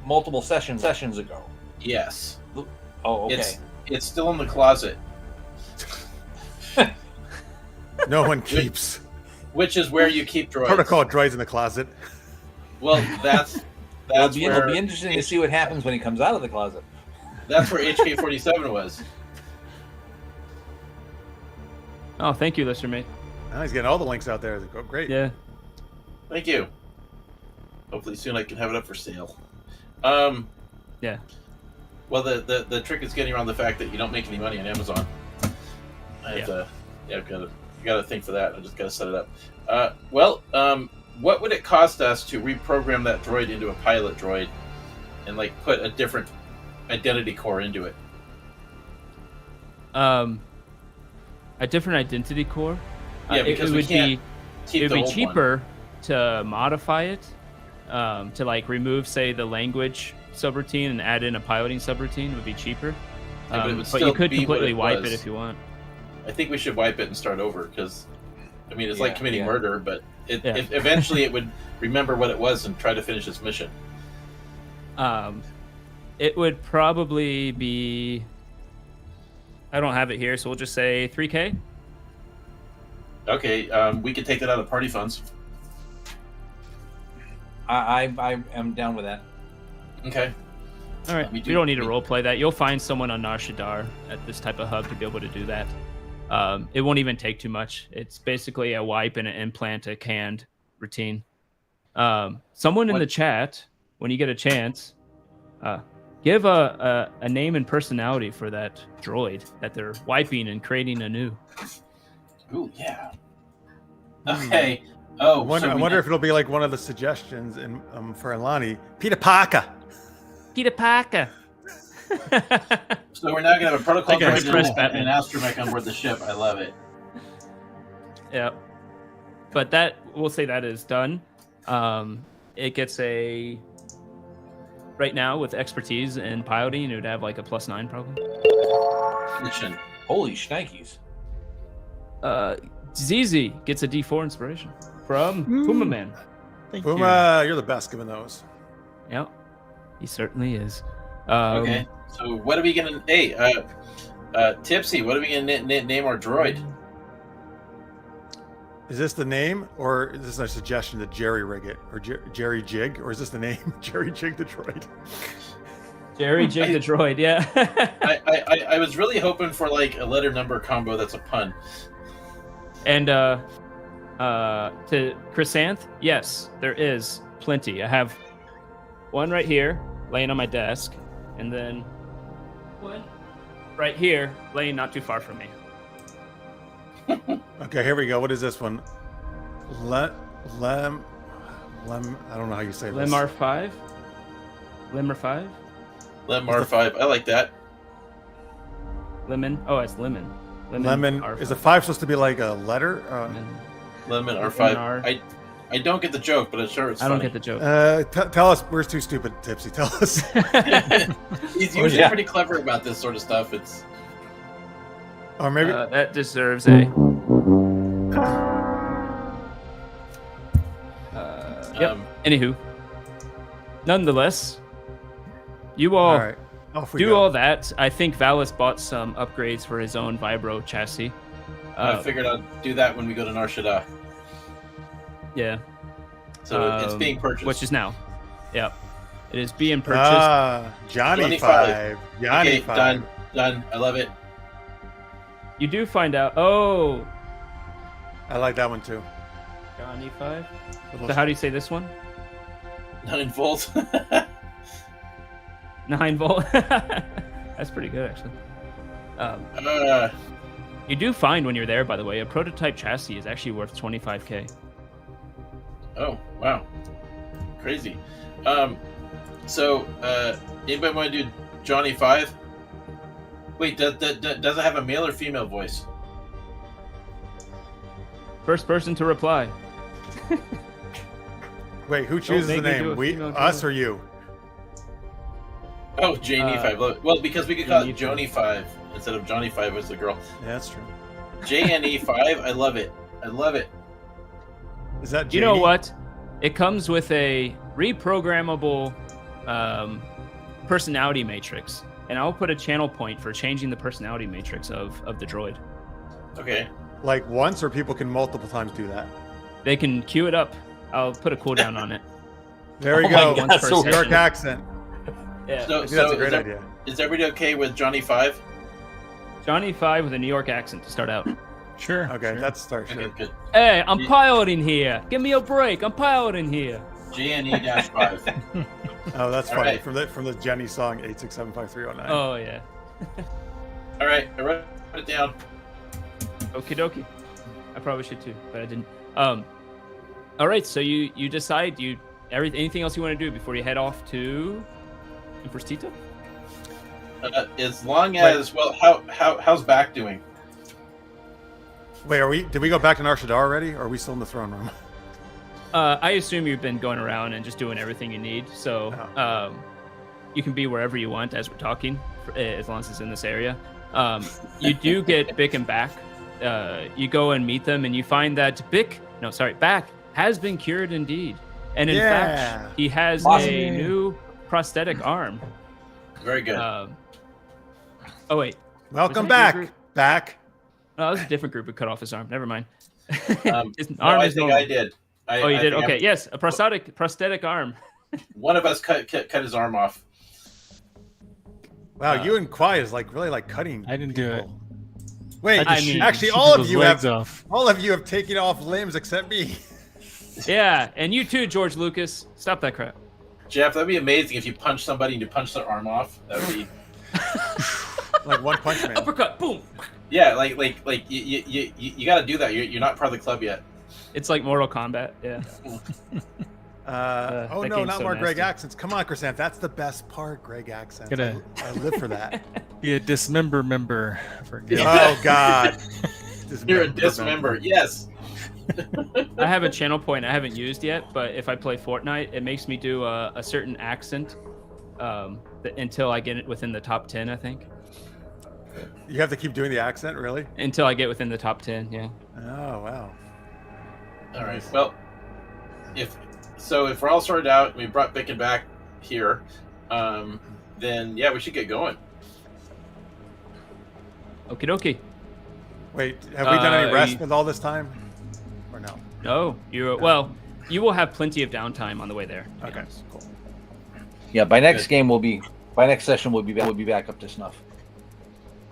D: multiple sessions ago?
B: Yes,
D: Oh, okay.
B: it's still in the closet,
C: No one keeps
B: which is where you keep droids.
C: protocol droids in the closet.
B: Well, that's
D: It'll be
B: where
D: interesting to see what happens when he comes out of the closet.
B: that's where HK-47 was.
A: Oh, thank you, listener mate.
C: Now he's getting all the links out there. Oh, great.
A: Yeah.
B: Thank you. Hopefully soon I can have it up for sale.
A: Yeah.
B: Well, the trick is getting around the fact that you don't make any money on Amazon. I've got to think for that. I just got to set it up. What would it cost us to reprogram that droid into a pilot droid, and like put a different identity core into it?
A: A different identity core.
B: Yeah, because
A: it
B: we
A: would
B: can't
A: be
B: keep
A: it would
B: the
A: be
B: old one.
A: cheaper to modify it, to like remove, say, the language subroutine and add in a piloting subroutine would be cheaper.
B: Yeah, but it would
A: but
B: still
A: you could
B: be what
A: completely
B: it
A: wipe
B: was.
A: it if you want.
B: I think we should wipe it and start over because, I mean, it's like
D: Yeah,
B: committing
D: yeah.
B: murder, but
A: Yeah.
B: eventually it would remember what it was and try to finish its mission.
A: It would probably be. I don't have it here, so we'll just say 3K.
B: Okay, we could take that out of party funds.
D: I am down with that.
B: Okay.
A: All right.
B: We
A: We
B: do-
A: don't need to
B: we-
A: role play that. You'll find someone on Nar Shaddaa at this type of hub to be able to do that. It won't even take too much. It's basically a wipe and an implant, a canned routine. Someone in
D: What-
A: the chat, when you get a chance, give a name and personality for that droid that they're wiping and creating anew.
B: Ooh, yeah. Okay. Oh,
C: I wonder if it'll be like one of the suggestions in for Alani. Peter Parker.
A: Peter Parker.
B: So we're now gonna have a protocol
A: Like a
B: droid
A: Chris
B: and
A: Batman.
B: an astromech on board the ship. I love it.
A: Yeah. But that, we'll say that is done. It gets a. Right now, with expertise in piloting, it would have like a +9 probably.
B: Mission.
D: Holy shnikes.
A: ZZ gets a D4 inspiration from Puma Man.
E: Thank you.
C: Puma, you're the best giving those.
A: Yeah, he certainly is.
B: Okay. So what are we gonna? Hey, Tipsy. What are we gonna name our droid?
C: Is this the name, or is this a suggestion to Jerry rig it, or Jerry Jig, or is this the name Jerry Jig the droid?
A: Jerry Jig the droid, yeah.
B: I was really hoping for like a letter number combo that's a pun.
A: And to Chrysanth, yes, there is plenty. I have one right here laying on my desk, and then one right here laying not too far from me.
C: Okay, here we go. What is this one? Lem. I don't know how you say this.
A: Lemar 5. Lemar 5.
B: Lemar 5. I like that.
A: Lemon. Oh, it's lemon.
C: Lemon.
A: R5.
C: Is a 5 supposed to be like a letter?
B: Lemon
A: Lemon
B: R5.
A: R.
B: I don't get the joke, but I'm sure it's
A: I don't
B: funny.
A: get the joke.
C: Tell us. We're too stupid, Tipsy. Tell us.
B: He's usually
D: yeah.
B: pretty clever about this sort of stuff. It's
C: Or maybe.
A: That deserves a. Yep. Anywho, nonetheless, you all,
C: all right. Off we
A: do
C: go.
A: all that. I think Valis bought some upgrades for his own Vibro chassis.
B: I figured I'd do that when we go to Nar Shaddaa.
A: Yeah.
B: So it's being purchased.
A: Which is now. Yep. It is being purchased.
C: Johnny
B: 25.
C: 5. Johnny
B: okay,
C: 5.
B: done. I love it.
A: You do find out. Oh,
C: I like that one too.
A: Johnny 25. So how do you say this one?
B: 9 volts.
A: 9 volt. That's pretty good, actually. You do find when you're there, by the way, a prototype chassis is actually worth 25k.
B: Oh, wow. Crazy. So, anybody want to do Johnny 5? Wait, does it have a male or female voice?
A: First person to reply.
C: Wait, who chooses the
A: make me do
C: name?
A: a
C: We,
A: female
C: us,
A: killer.
C: or you?
B: Oh, Janie 5. Well, because we could call it
A: Janie
B: Joni 5 instead of Johnny 5 as the girl.
C: Yeah, that's true.
B: JNE 5, I love it. I love it.
C: Is that
A: You know
C: Janie?
A: what? It comes with a reprogrammable personality matrix, and I'll put a channel point for changing the personality matrix of the droid.
B: Okay.
C: Like once, or people can multiple times do that?
A: They can queue it up. I'll put a cooldown on it.
C: There you
D: Oh my
C: go.
D: God, so
C: New York
A: good.
C: accent.
A: Yeah.
B: So,
C: I think that's a
B: so
C: great idea.
B: is everybody okay with Johnny 5?
A: Johnny 5 with a New York accent to start out.
E: Sure.
C: Okay,
E: sure.
C: that's start
B: Okay,
C: shit.
B: good.
A: Hey, I'm piloting here. Give me a break. I'm piloting here.
B: JNE-5.
C: Oh, that's
B: All
C: funny.
B: right.
C: From the Jenny song 8675309.
A: Oh yeah.
B: All right, I wrote it down.
A: Okie dokie. I probably should too, but I didn't. All right. So you decide anything else you want to do before you head off to Imprestita?
B: As long as how's back doing?
C: Wait, did we go back to Nar Shaddaa already, or are we still in the throne room?
A: I assume you've been going around and just doing everything you need, so you can be wherever you want as we're talking, as long as it's in this area. You do get Bick and Back. You go and meet them, and you find that Back has been cured indeed, and in fact, he has
D: Awesome.
A: a new prosthetic arm.
B: Very good.
A: Oh wait,
C: Welcome
A: Was that
C: back.
A: your group?
C: Back.
A: no, that was a different group who cut off his arm. Never mind. His
B: No,
A: arm
B: I
A: is
B: think
A: normal.
B: I did.
A: Oh, you did?
B: think
A: Okay, yes, a prosthetic arm.
B: One of us cut his arm off.
C: Wow, you and Kwai is really cutting.
E: I didn't do it.
C: people. Wait,
A: I mean-
C: actually,
E: Shoot
C: all of
E: people's
C: you
E: legs
C: have
E: off.
C: taken off limbs except me.
A: Yeah, and you too, George Lucas. Stop that crap.
B: Jeff, that'd be amazing if you punch somebody and you punch their arm off. That would be
C: Like One Punch Man.
A: Uppercut, boom.
B: yeah, like you got to do that. You're not part of the club yet.
A: It's like Mortal Kombat. Yeah.
C: Oh
A: that
C: no,
A: game's
C: not
A: so
C: more Greg
A: nasty.
C: accents. Come on, Chrysanth. That's the best part, Greg accents.
E: Gotta-
C: I live for that.
E: Be a dismember member for game.
C: Oh God.
B: You're a dismember. Yes.
A: I have a channel point I haven't used yet, but if I play Fortnite, it makes me do a certain accent until I get it within the top 10, I think.
C: You have to keep doing the accent, really?
A: Until I get within the top 10, yeah.
C: Oh wow.
B: All right. Well, if we're all sorted out, we brought Bick and Back here, then yeah, we should get going.
A: Okie dokie.
C: Wait, have we done any rest
A: you-
C: with all this time? Or no?
A: No, you will have plenty of downtime on the way there. to be
C: Okay,
A: honest.
C: cool.
D: Yeah, by next
B: Good.
D: next session we'll be back up to snuff.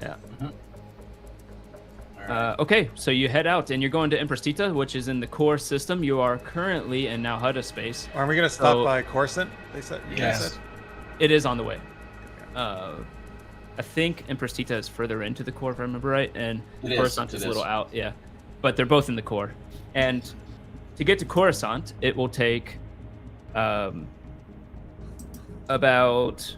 A: Yeah.
B: All right.
A: Okay, so you head out and you're going to Imprestita, which is in the core system. You are currently in Now Hutta space.
C: Are we gonna stop
A: So-
C: by Coruscant? They said. You guys
B: Yes.
C: said?
A: It is on the way. I think Imprestita is further into the core, if I remember right, and
B: It is,
A: Coruscant
B: it
A: is a little
B: is.
A: out. Yeah, but they're both in the core. And to get to Coruscant, it will take about,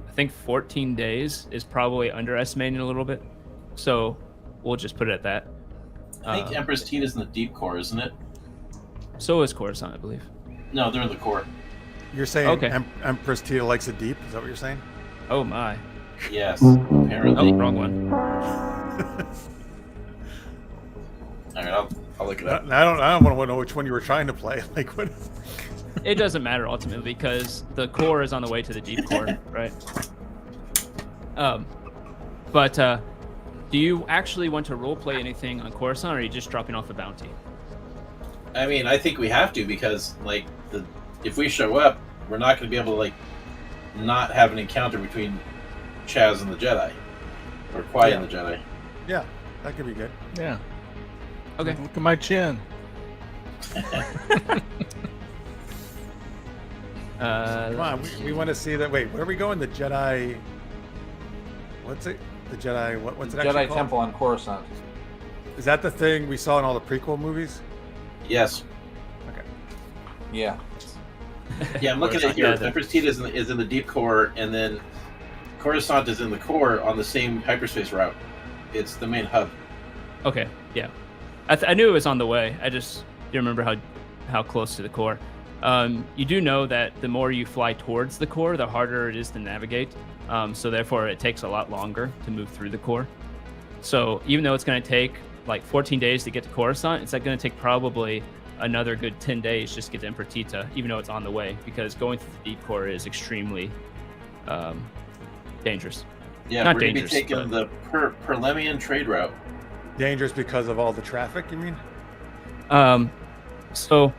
A: I think 14 days is probably underestimating a little bit. So we'll just put it at that.
B: I think Empress Tina's in the deep core, isn't it?
A: So is Coruscant, I believe.
B: No, they're in the core.
C: You're saying
A: Okay.
C: Empress Tita likes it deep? Is that what you're saying?
A: Oh my.
B: Yes,
A: Oh,
B: apparently.
A: wrong one.
B: All right, I'll look it up.
C: I don't want to know which one you were trying to play. Like what?
A: It doesn't matter ultimately because the core is on the way to the deep core, right? But do you actually want to roleplay anything on Coruscant, or are you just dropping off a bounty?
B: I mean, I think we have to because, if we show up, we're not going to be able to, not have an encounter between Chaz and the Jedi, or Qui and the Jedi.
C: Yeah, that could be good.
E: Yeah.
A: Okay.
E: Look at my chin.
C: Come on, we want to see that. Wait, where are we going? The Jedi. What's it? The Jedi. What's it actually
D: Jedi
C: called?
D: Temple on Coruscant.
C: Is that the thing we saw in all the prequel movies?
B: Yes.
C: Okay.
D: Yeah.
B: Yeah, I'm looking at it here. Empress Teta is in the deep core, and then Coruscant is in the core on the same hyperspace route. It's the main hub.
A: Okay, yeah. I knew it was on the way. I just didn't remember how close to the core. You do know that the more you fly towards the core, the harder it is to navigate. So therefore, it takes a lot longer to move through the core. So even though it's going to take like 14 days to get to Coruscant, it's like going to take probably another good 10 days just to get to Emperor Teta, even though it's on the way, because going through the deep core is extremely dangerous.
B: Yeah,
A: Not
B: we're going to be
A: dangerous,
B: taking the Perlemian trade route.
C: Dangerous because of all the traffic, you mean?
A: So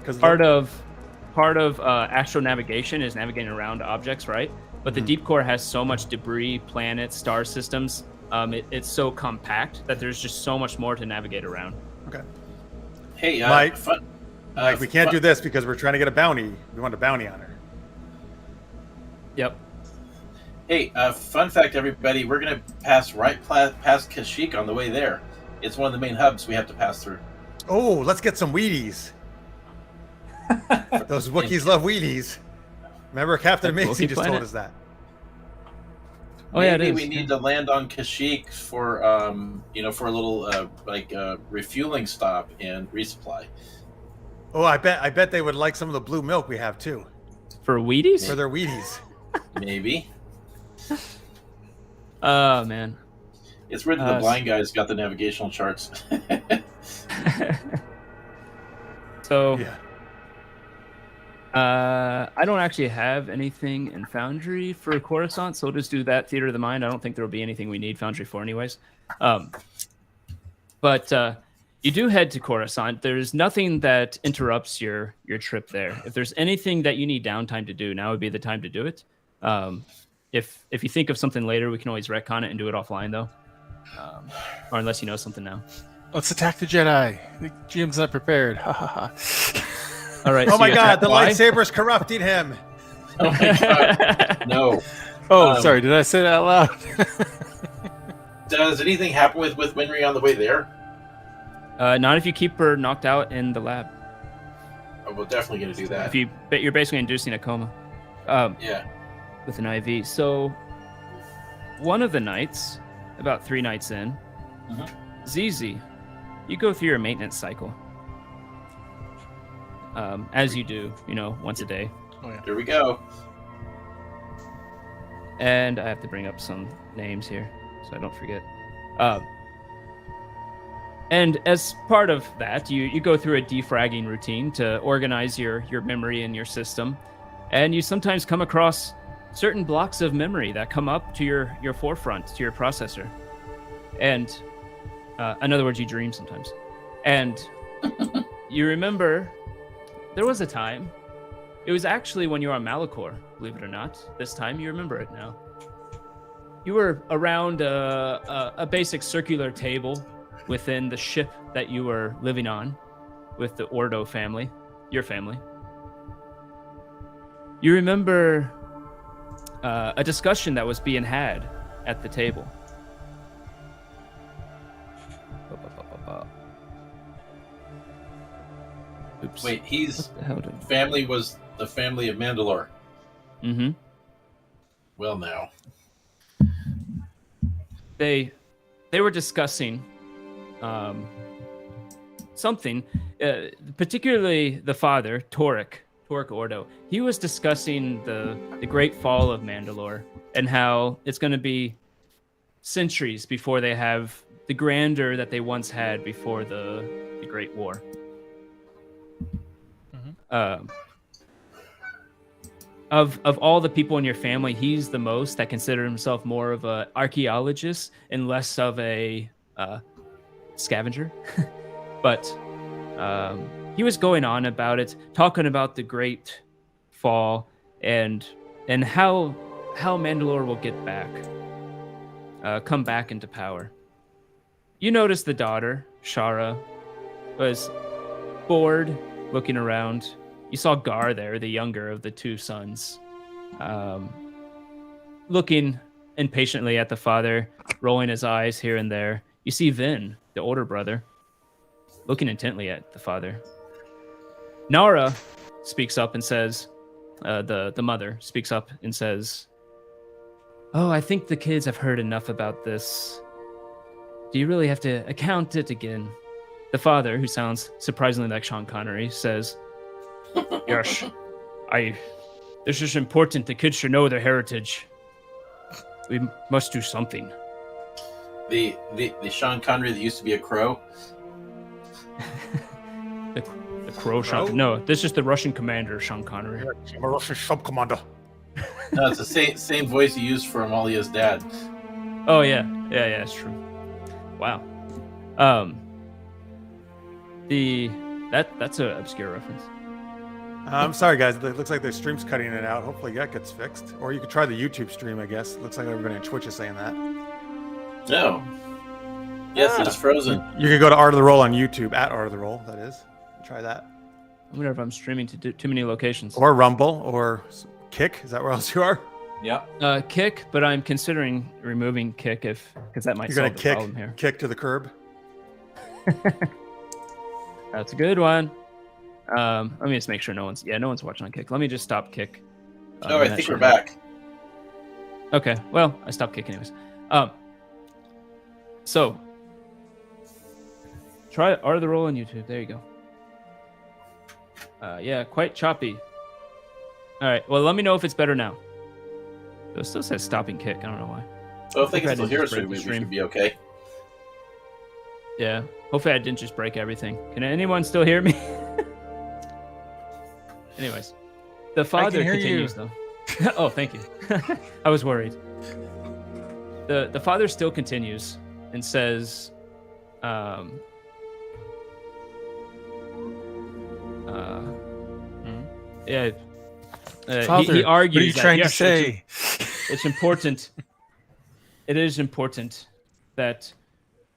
C: Because
A: part of astral navigation is navigating around objects, right? But the deep core has so much debris, planets, star systems. It's so compact that there's just so much more to navigate around.
C: Okay.
B: Hey,
C: Mike,
B: fun,
C: Mike, we can't do this because we're trying to get a bounty. We want a bounty on her.
A: Yep.
B: Hey, fun fact, everybody, we're going to pass right past Kashyyyk on the way there. It's one of the main hubs we have to pass through.
C: Oh, let's get some Wheaties. Those Wookiees love Wheaties. Remember, Captain
A: Like
C: Macy
A: Wookiee
C: just
A: planet?
C: told us that.
A: Oh yeah, it
B: Maybe
A: is.
B: we need to land on Kashyyyk for, for a little refueling stop and resupply.
C: Oh, I bet they would like some of the blue milk we have too
A: For Wheaties?
C: for their Wheaties.
B: Maybe.
A: Oh man.
B: It's written the blind guy's got the navigational charts.
A: So
C: Yeah.
A: I don't actually have anything in Foundry for Coruscant, so we'll just do that Theater of the Mind. I don't think there will be anything we need Foundry for anyways. But you do head to Coruscant. There's nothing that interrupts your trip there. If there's anything that you need downtime to do, now would be the time to do it. If you think of something later, we can always retcon it and do it offline though. Or unless you know something now.
E: Let's attack the Jedi. The GM's not prepared. Ha ha ha.
A: All right.
C: Oh
A: so
C: my
A: you
C: God,
A: attack
C: the
A: Y?
C: lightsaber's corrupting him.
B: Oh my god. No.
E: Oh, sorry. Did I say that out loud?
B: Does anything happen with Winry on the way there?
A: Not if you keep her knocked out in the lab.
B: Oh, we're definitely going to do that.
A: You're basically inducing a coma.
B: Yeah.
A: With an IV. So one of the nights, about 3 nights in, ZZ, you go through your maintenance cycle. As you do, once a day.
E: Oh, yeah.
B: Here we go.
A: And I have to bring up some names here so I don't forget. And as part of that, you go through a defragging routine to organize your memory in your system. And you sometimes come across certain blocks of memory that come up to your forefront, to your processor. And in other words, you dream sometimes. And you remember there was a time, it was actually when you were on Malachor, believe it or not. This time you remember it now. You were around a basic circular table within the ship that you were living on with the Ordo family, your family. You remember a discussion that was being had at the table. Oops.
B: Wait,
A: What the hell did...
B: family was the family of Mandalore.
A: Mm-hmm.
B: Well, now.
A: They were discussing something, particularly the father, Torek Ordo. He was discussing the great fall of Mandalore and how it's going to be centuries before they have the grandeur that they once had before the Great War. Of all the people in your family, he's the most that consider himself more of an archaeologist and less of a scavenger. But he was going on about it, talking about the great fall and how Mandalore will get back, come back into power. You notice the daughter, Shara, was bored, looking around. You saw Gar there, the younger of the two sons, looking impatiently at the father, rolling his eyes here and there. You see Vin, the older brother, looking intently at the father. Nara speaks up and says, the mother speaks up and says, "Oh, I think the kids have heard enough about this. Do you really have to account it again?" The father, who sounds surprisingly like Sean Connery, says, "Yes, this is important. The kids should know their heritage. We must do something."
B: The Sean Connery that used to be a crow.
A: The crow Sean. No, this is the Russian commander, Sean Connery.
C: I'm a Russian sub-commander.
B: No, it's the same voice he used for Amalia's dad.
A: Oh yeah, it's true. Wow. That's an obscure reference.
C: I'm sorry, guys. It looks like their stream's cutting it out. Hopefully that gets fixed. Or you could try the YouTube stream, I guess. Looks like everybody on Twitch is saying that.
B: No. Yes, it's frozen.
C: You could go to Art of the Roll on YouTube, at Art of the Roll, that is. Try that.
A: I wonder if I'm streaming to too many locations.
C: Or Rumble, or Kick. Is that where else you are?
D: Yeah.
A: Kick, but I'm considering removing Kick because that might
C: You're
A: solve
C: gonna
A: the problem here.
C: kick to the curb.
A: That's a good one. Let me just make sure no one's watching on Kick. Let me just stop Kick.
B: Oh, I think we're back.
A: Okay, well, I stopped Kick anyways. So try Art of the Roll on YouTube. There you go. Yeah, quite choppy. All right, well, let me know if it's better now. It still says stopping Kick. I don't know why.
B: Well, if they can still hear us,
A: break
B: maybe
A: the
B: we
A: stream.
B: should be okay.
A: Yeah, hopefully I didn't just break everything. Can anyone still hear me? Anyways, the father continues though. Oh, thank you. I was worried. The father still continues and says, yeah.
E: Father,
A: he argues
E: what are you
A: that,
E: trying to
A: yes,
E: say?
A: it's important. It is important that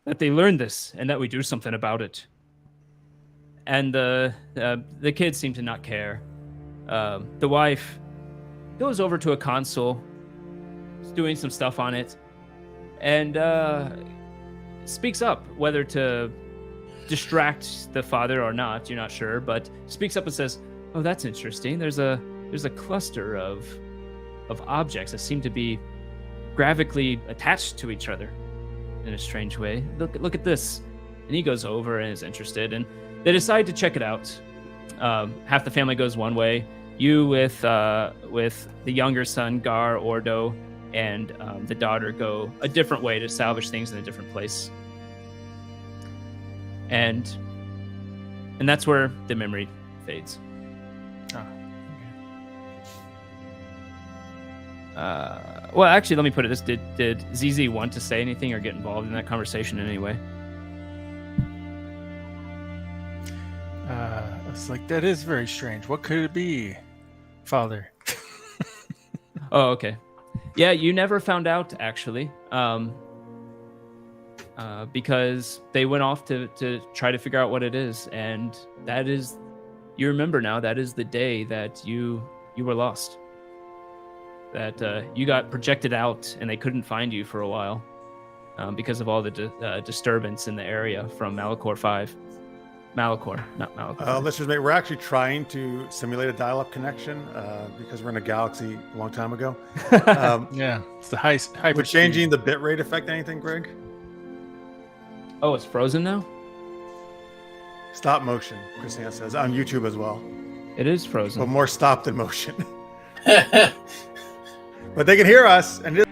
A: they learn this and that we do something about it. And the kids seem to not care. The wife goes over to a console, is doing some stuff on it, and speaks up, whether to distract the father or not, you're not sure, but speaks up and says, "Oh, that's interesting. There's a cluster of objects that seem to be gravically attached to each other in a strange way. Look at this." And he goes over and is interested, and they decide to check it out. Half the family goes one way. You with the younger son Gar Ordo and the daughter go a different way to salvage things in a different place. And that's where the memory fades. Well, actually, let me put it this: Did ZZ want to say anything or get involved in that conversation in any way?
E: It's like, that is very strange. What could it be, Father?
A: Oh, okay. Yeah, you never found out, actually, because they went off to try to figure out what it is, and that is, you remember now, that is the day that you were lost. That you got projected out, and they couldn't find you for a while because of all the disturbance in the area from Malachor 5. Malachor, not Malachor.
C: Listeners, mate, we're actually trying to simulate a dial-up connection because we're in a galaxy a long time ago.
E: Yeah, it's the hyper.
C: We're changing the bitrate affect anything, Greg?
A: Oh, it's frozen now?
C: Stop motion, Christina says, on YouTube as well.
A: It is frozen.
C: But more stop than motion. But they can hear us, and it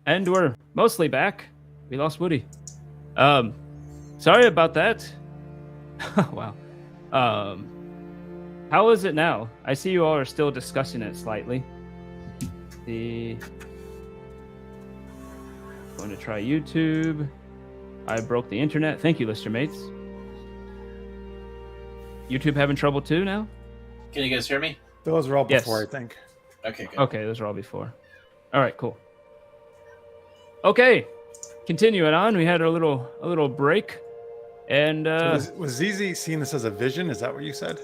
A: And we're mostly back. We lost Woody. Sorry about that. Wow. How is it now? I see you all are still discussing it slightly. Going to try YouTube. I broke the internet. Thank you, Lister Mates. YouTube having trouble too now?
B: Can you guys hear me?
C: Those were all
A: Yes.
C: before, I think.
B: Okay, good.
A: Okay, those are all before. All right, cool. Okay, continuing on. We had a little break, and
C: Was ZZ seeing this as a vision? Is that what you said?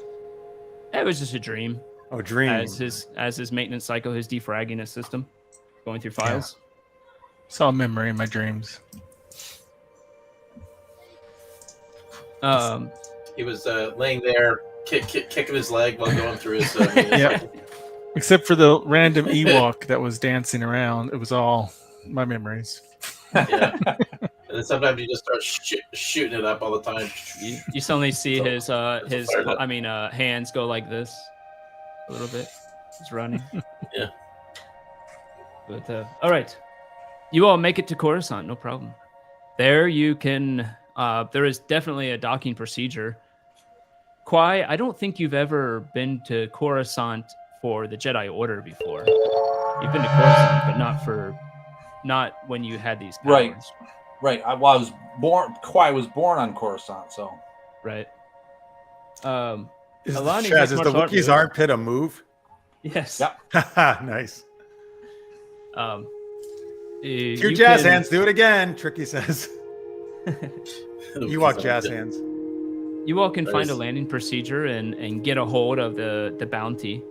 A: it was just a dream.
C: Oh, dream.
A: As his maintenance cycle, his defragging his system, going through files.
E: Saw a memory in my dreams.
B: He was laying there, kicking his leg while going through his.
E: Yep. Except for the random Ewok that was dancing around, it was all my memories.
B: Yeah. And then sometimes you just start shooting it up all the time.
A: You suddenly see his
B: fired up.
A: hands go like this a little bit. He's running.
B: Yeah.
A: But all right, you all make it to Coruscant, no problem. There you can. There is definitely a docking procedure. Kwai, I don't think you've ever been to Coruscant for the Jedi Order before. You've been to Coruscant, but not when you had these powers.
D: Right. I was born. Kwai was born on Coruscant, so.
A: Right.
C: Is,
A: Alani
C: Shaz,
A: gets
C: is the
A: martial art
C: Wookiee's
A: moves.
C: armpit a move?
A: Yes.
D: Yep.
C: Nice.
A: You
C: Cue jazz
A: can-
C: hands. Do it again. Tricky says. You walk jazz hands.
A: You all can find a
B: Nice.
A: landing procedure and get a hold of the bounty.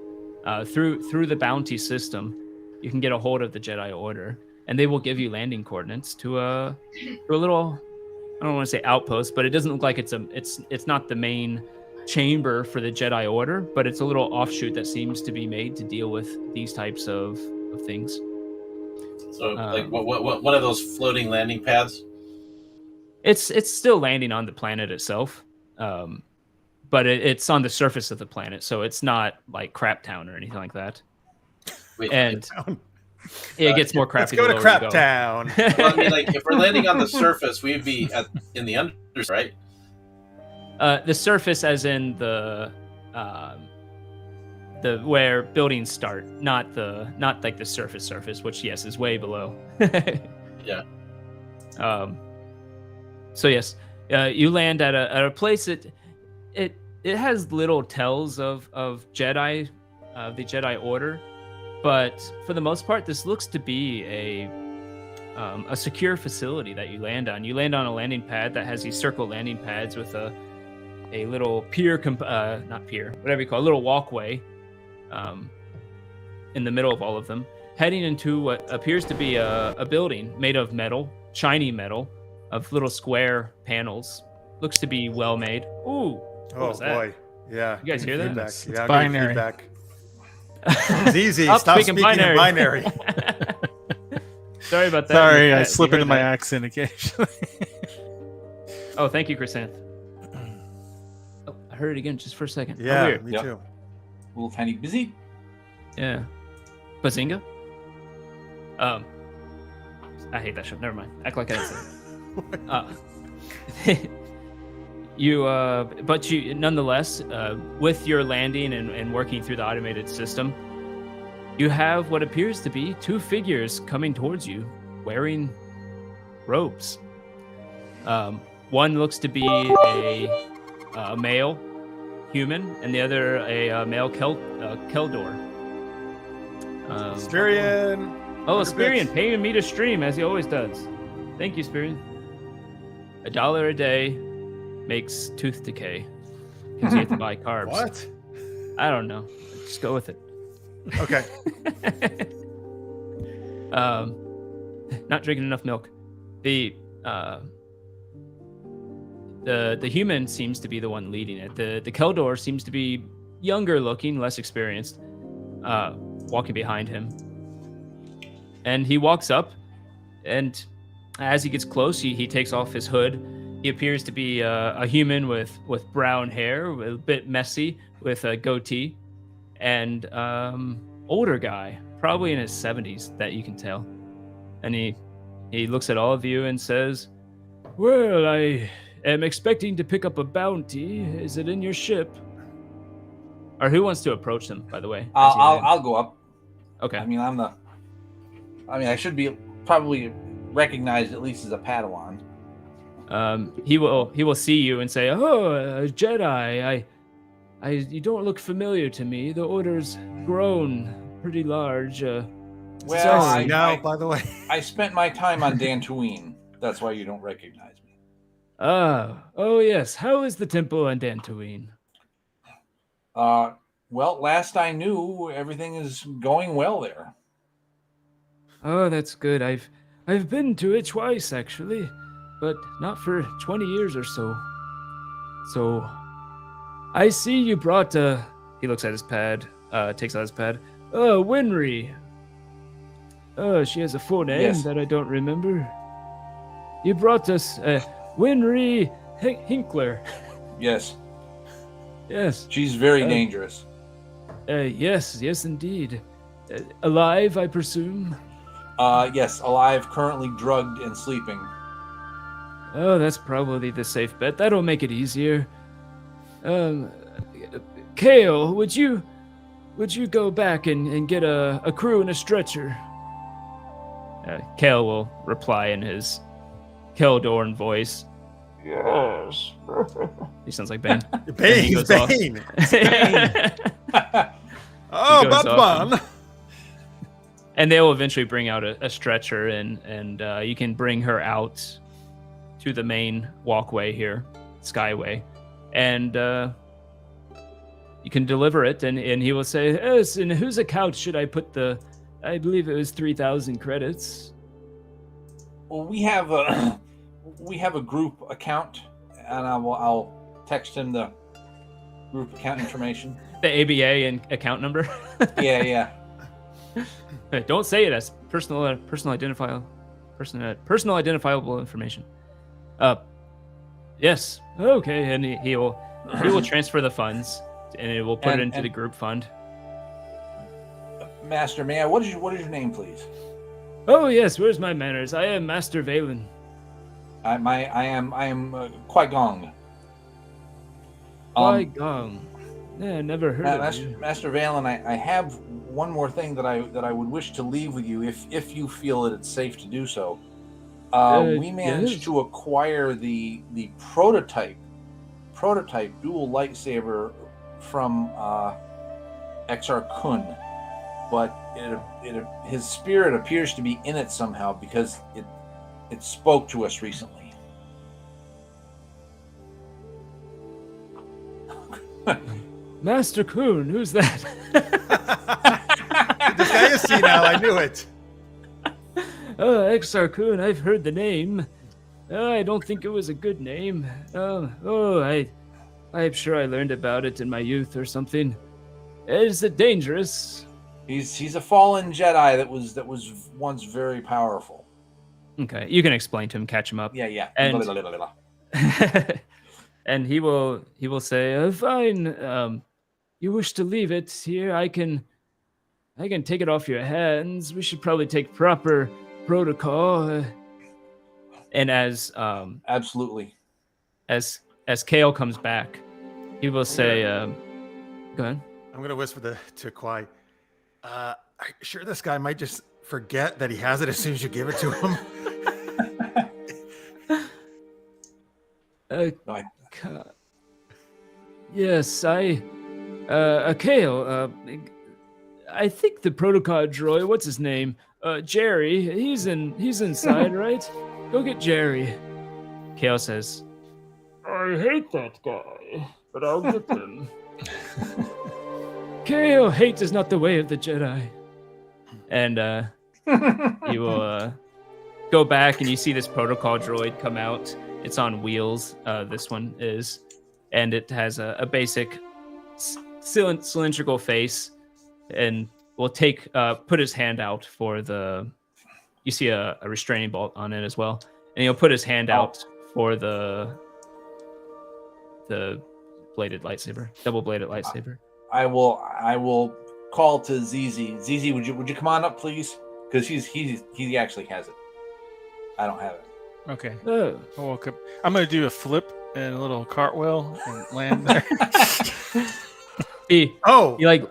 A: Through the bounty system, you can get a hold of the Jedi Order, and they will give you landing coordinates to a little, I don't want to say outpost, but it doesn't look like it's not the main chamber for the Jedi Order, but it's a little offshoot that seems to be made to deal with these types of things.
B: So, like, what one of those floating landing pads?
A: It's still landing on the planet itself, but it's on the surface of the planet, so it's not like Crap Town or anything like that.
B: Wait,
A: And it gets more
C: Let's
A: crappy.
C: go
A: the
C: to
A: lower
C: Crap
A: you go.
C: Town.
B: well, I mean, like, if we're landing on the surface, we'd be in the under, right?
A: The surface, as in the where buildings start, not like the surface, which yes is way below.
B: Yeah.
A: So yes, you land at a place that it has little tells of Jedi, the Jedi Order, but for the most part, this looks to be a secure facility that you land on. You land on a landing pad that has these circle landing pads with a little pier, not pier, whatever you call it, a little walkway in the middle of all of them, heading into what appears to be a building made of metal, shiny metal, of little square panels. Looks to be well made. Ooh, what
C: Oh
A: was that?
C: boy. Yeah.
A: You guys hear that?
C: Feedback.
E: It's
C: Yeah,
E: binary.
C: Feedback. ZZ, stop speaking in binary.
A: Sorry about that.
E: Sorry, I
A: You
E: slip
A: heard
E: into my
A: that.
E: accent occasionally.
A: Oh, thank you, Chrysanth. Oh, I heard it again just for a second. How
C: Yeah,
A: weird.
C: me
D: Yep.
C: too.
D: A little tiny busy.
A: Yeah. Bazinga? I hate that show. Never mind. Act like I didn't say it. But you nonetheless, with your landing and working through the automated system, you have what appears to be two figures coming towards you wearing robes. One looks to be a male human, and the other a male Keldor.
C: Spirian.
A: Oh,
C: 100
A: Spirian,
C: bits.
A: paying me to stream as he always does. Thank you, Spirian. $1 a day makes tooth decay because you have to buy carbs.
C: What?
A: I don't know. Just go with it.
C: Okay.
A: Not drinking enough milk. The human seems to be the one leading it. The Keldor seems to be younger looking, less experienced, walking behind him. And he walks up, and as he gets close, he takes off his hood. He appears to be a human with brown hair, a bit messy, with a goatee, and older guy, probably in his 70s, that you can tell. And he he looks at all of you and says, "Well, I am expecting to pick up a bounty. Is it in your ship?" Or who wants to approach them, by the way? as you land?
D: I'll go up.
A: Okay.
D: I mean, I should be probably recognized at least as a Padawan.
A: He will see you and say, "Oh, a Jedi. You don't look familiar to me. The order's grown pretty large."
D: Well,
C: Sorry,
D: I-
C: now,
D: I-
C: by the way.
D: I spent my time on Dantooine. That's why you don't recognize me.
A: Oh yes. How is the temple on Dantooine?
D: Well, last I knew, everything is going well there.
A: Oh, that's good. I've been to it twice actually, but not for 20 years or so. So, I see you brought he looks at his pad, takes out his pad. Winry. She has a full name
D: Yes.
A: that I don't remember. You brought us Winry Hinkler.
D: Yes,
A: Yes.
D: she's very
A: Uh,
D: dangerous.
A: Yes, indeed. Alive, I presume.
D: Yes, alive, currently drugged and sleeping.
A: Oh, that's probably the safe bet. That'll make it easier. Kale, would you go back and get a crew and a stretcher? Kale will reply in his Keldorn voice. Yes. He sounds like Bane.
C: Bane,
A: he goes off.
C: Bane.
A: and
C: Oh,
A: goes off
C: Batman.
A: they will eventually bring out a stretcher, and you can bring her out to the main walkway here, Skyway, and you can deliver it, and he will say, "Yes, in whose account should I put I believe it was 3,000 credits."
D: Well, we have a group account, and I'll text him the group account information.
A: The ABA and account number.
D: Yeah.
A: Don't say it as personal identifiable information. Yes. Okay, and he will transfer the funds, and it will put it into the group fund.
D: Master, what is your name, please?
A: Oh yes, where's my manners? I am Master Valen.
D: I am Qui-Gong.
A: Qui-Gong. Yeah, never heard of you.
D: Master Valen, I have one more thing that I would wish to leave with you, if you feel that it's safe to do so. We managed
A: yes.
D: to acquire the prototype dual lightsaber from Exar Kun, but his spirit appears to be in it somehow because it spoke to us recently.
A: Master Kun, who's that?
C: This guy is senile. I knew it.
A: Oh, Exar Kun, I've heard the name. I don't think it was a good name. I'm sure I learned about it in my youth or something. Is it dangerous?
D: He's a fallen Jedi that was once very powerful.
A: Okay, you can explain to him, catch him up.
D: Yeah.
A: And- And he will say, "Fine. You wish to leave it here? I can take it off your hands. We should probably take proper protocol." And as
D: Absolutely.
A: as Kale comes back, he will say, "Go ahead."
C: I'm gonna whisper to Kwai. I'm sure this guy might just forget that he has it as soon as you give it to him.
A: Yes, Kale. I think the protocol droid. What's his name? Jerry. He's inside, right? Go get Jerry. Kale says, "I hate that guy, but I'll get him." Kale, hate is not the way of the Jedi. And you will go back, and you see this protocol droid come out. It's on wheels. This one is, and it has a basic cylindrical face, and will put his hand out for the. You see a restraining bolt on it as well, and he'll put his hand out for the bladed lightsaber, double-bladed lightsaber.
D: I will call to Zizi. Zizi, would you come on up, please? Because he actually has it. I don't have it.
E: Okay.
A: Oh.
E: I woke up. I'm gonna do a flip and a little cartwheel and land there.
C: Oh,
A: He like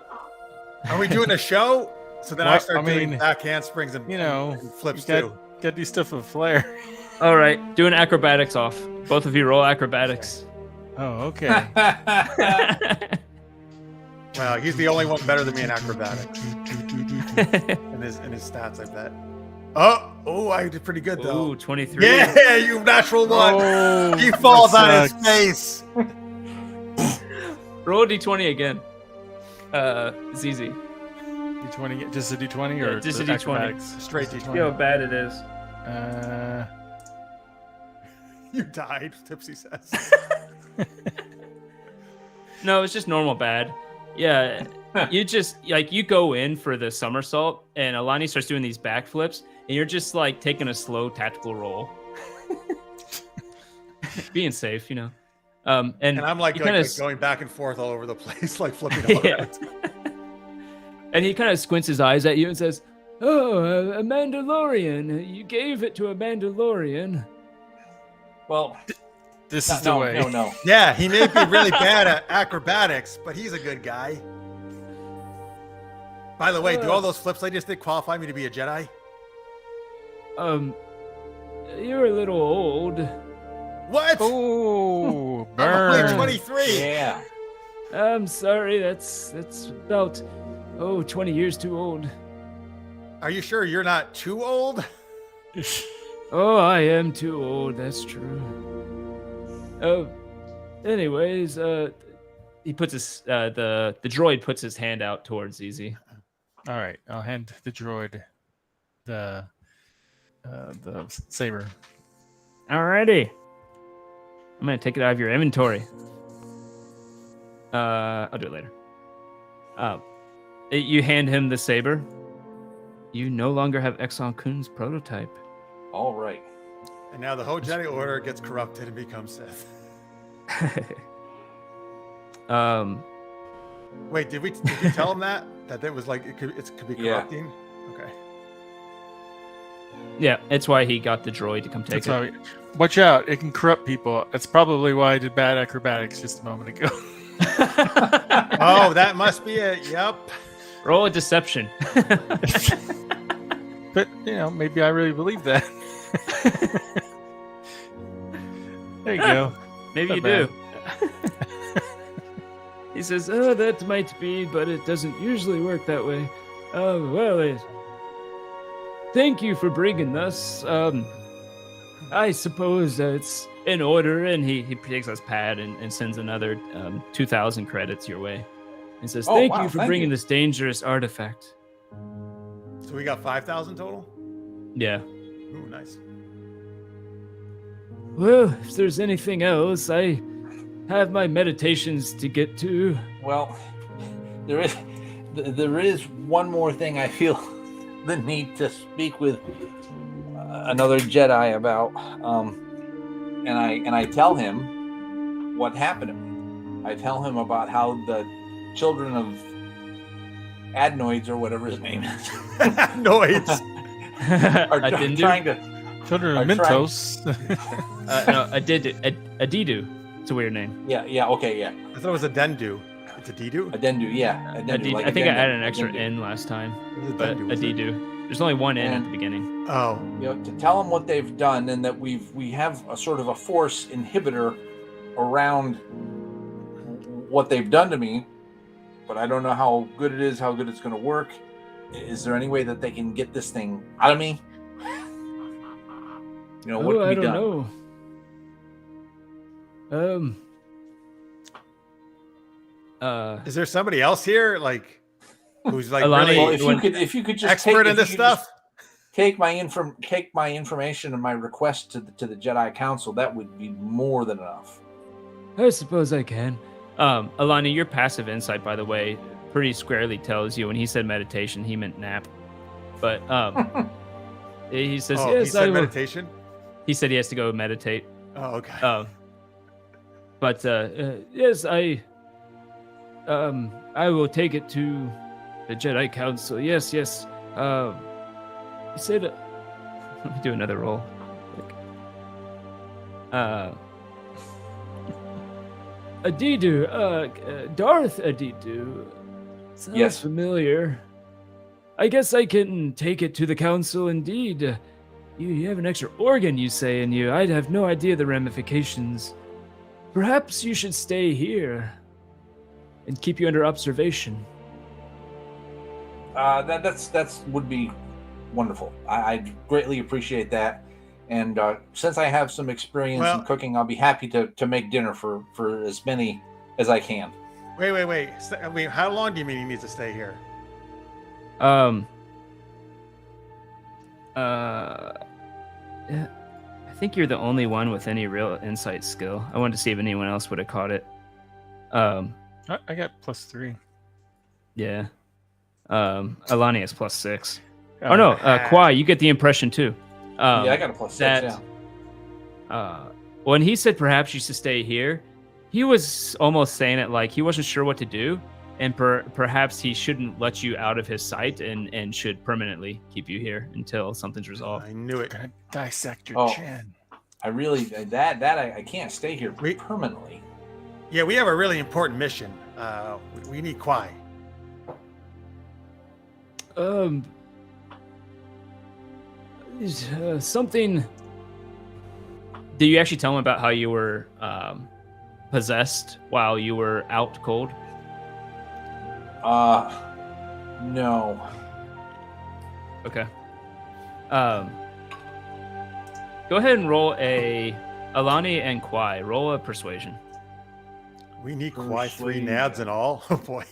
C: are we doing a show? So then I
E: Well,
C: start
E: I
C: doing
E: mean,
C: back handsprings and,
E: you know,
C: and flips
E: you
C: too.
E: got to do stuff with flair.
A: all right, doing acrobatics off. Both of you roll acrobatics.
E: Oh, okay.
C: Wow, he's the only one better than me in acrobatics. in his stats, I bet. Oh, I did pretty good though.
A: Ooh, 23.
C: Yeah, you natural one.
E: Oh,
C: He falls
E: that
C: on his
E: sucks.
C: face.
A: Roll a d20 again. ZZ.
E: D20, just a D20
A: Yeah,
E: or
A: just
E: the
A: a D20.
E: acrobatics?
C: Straight
E: Just
C: D20.
A: See how bad it is.
C: You died, Tipsy says.
A: No, it's just normal bad. Yeah, you just like you go in for the somersault, and Alani starts doing these backflips, and you're just like taking a slow tactical roll, being safe, you know. And
C: I'm like,
A: he kinda
C: going back and forth all over the place, like flipping all
A: Yeah.
C: around.
A: And he kind of squints his eyes at you and says, "Oh, a Mandalorian! You gave it to a Mandalorian."
D: Well,
E: This is the way.
D: No.
C: Yeah, he may be really bad at acrobatics, but he's a good guy. By the way, do all those flips I just did qualify me to be a Jedi?
A: You're a little old.
C: What?
E: Oh,
C: I'm only
E: burn.
C: 23.
D: Yeah.
A: I'm sorry, that's about 20 years too old.
C: Are you sure you're not too old?
A: Oh, I am too old, that's true. Anyways, he puts his the droid puts his hand out towards Easy.
E: All right, I'll hand the droid the saber.
A: Alrighty. I'm gonna take it out of your inventory. I'll do it later. You hand him the saber. You no longer have Exxon Kun's prototype.
D: All right.
C: And now the whole Jedi Order gets corrupted and becomes Sith. Wait, did you tell him that it was like it could be
D: Yeah.
C: corrupting? Okay.
A: Yeah, it's why he got the droid to come take
E: That's
A: it.
E: how watch out, it can corrupt people. That's probably why I did bad acrobatics just a moment ago.
C: Oh, that must be it. Yep.
A: Roll a deception.
E: But maybe I really believe that. There you go.
A: Maybe
E: Not
A: you
E: bad.
A: do. He says, "Oh, that might be, but it doesn't usually work that way." Oh, well, thank you for bringing us. I suppose it's in order. And he takes his pad and sends another 2,000 credits your way. He says,
D: Oh,
A: "Thank
D: wow,
A: you for
D: thank
A: bringing
D: you."
A: this dangerous artifact."
C: So we got 5,000 total?
A: Yeah.
C: Ooh, nice.
A: Well, if there's anything else, I have my meditations to get to.
D: Well, there is one more thing I feel the need to speak with another Jedi about, and I tell him what happened to me. I tell him about how the children of adenoids or whatever his name is
C: Noise.
D: are
A: I didn't do.
D: trying to.
E: Children of
D: Are trying-
E: Mentos.
A: No, Adidu. It's a weird name.
D: Yeah. Okay. Yeah.
C: I thought it was a Dendu. It's a Didu?
D: Adendu. Yeah. Adendu,
A: Adidu.
D: like
A: I think I
D: addendum,
A: added an extra
D: addendum.
A: N last time,
C: It was a
A: but
C: Dendu, wasn't it?
A: Adidu. There's only one N at
D: And-
A: the beginning.
C: Oh.
D: To tell them what they've done and that we have a sort of a force inhibitor around what they've done to me, but I don't know how good it is, how good it's going to work. Is there any way that they can get this thing out of me? What can
A: I
D: be
A: don't
D: done?
A: know.
C: Is there somebody else here, like, who's like
A: Alani,
C: really
D: Well, if you could just
C: expert in this stuff?
D: take my information and my request to the Jedi Council, that would be more than enough.
A: I suppose I can. Alani, your passive insight, by the way, pretty squarely tells you when he said meditation, he meant nap. But he says,
C: Oh, he
A: yes,
C: said
A: I will.
C: meditation?
A: He said he has to go meditate.
C: Oh, okay.
A: But yes, I will take it to the Jedi Council. Yes. He said, let me do another roll. Adidu, Darth Adidu. Sounds
D: Yes.
A: familiar. I guess I can take it to the council indeed. You have an extra organ, you say, in you. I'd have no idea the ramifications. Perhaps you should stay here and keep you under observation.
D: That's would be wonderful. I greatly appreciate that. And since I have some experience in cooking, I'll be happy to make dinner for as many as I can.
C: Wait. How long do you mean he needs to stay here?
A: Yeah, I think you're the only one with any real insight skill. I wanted to see if anyone else would have caught it.
E: I got +3.
A: Yeah. Alani has +6. Oh no, Kwai, you get the impression too.
D: Yeah, I got a +6. Yeah.
A: When he said perhaps you should stay here, he was almost saying it like he wasn't sure what to do, and perhaps he shouldn't let you out of his sight and should permanently keep you here until something's resolved.
C: I knew it.
E: Gonna dissect your chin.
D: I really I can't stay here permanently.
C: Yeah, we have a really important mission. We need Kwai.
A: Something. Did you actually tell him about how you were possessed while you were out cold?
D: No.
A: Okay. Go ahead and roll Alani and Kwai. Roll a persuasion.
C: We need Kwai 3 nads and all. Oh boy.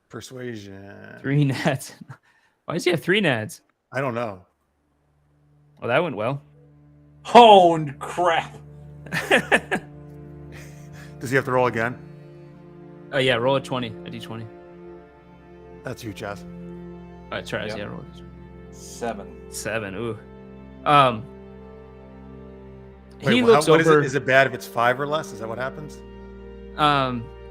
C: Persuasion.
A: 3 nads. Why does he have 3 nads?
C: I don't know.
A: Well, that went well.
D: Oh crap!
C: Does he have to roll again?
A: Oh yeah, roll a 20, a d20.
C: That's you, Jeff.
A: All right, try.
D: Yep.
A: Yeah, roll.
D: 7.
A: Ooh.
C: Wait,
A: he looks
C: what
A: over.
C: Is it bad if it's 5 or less? Is that what happens?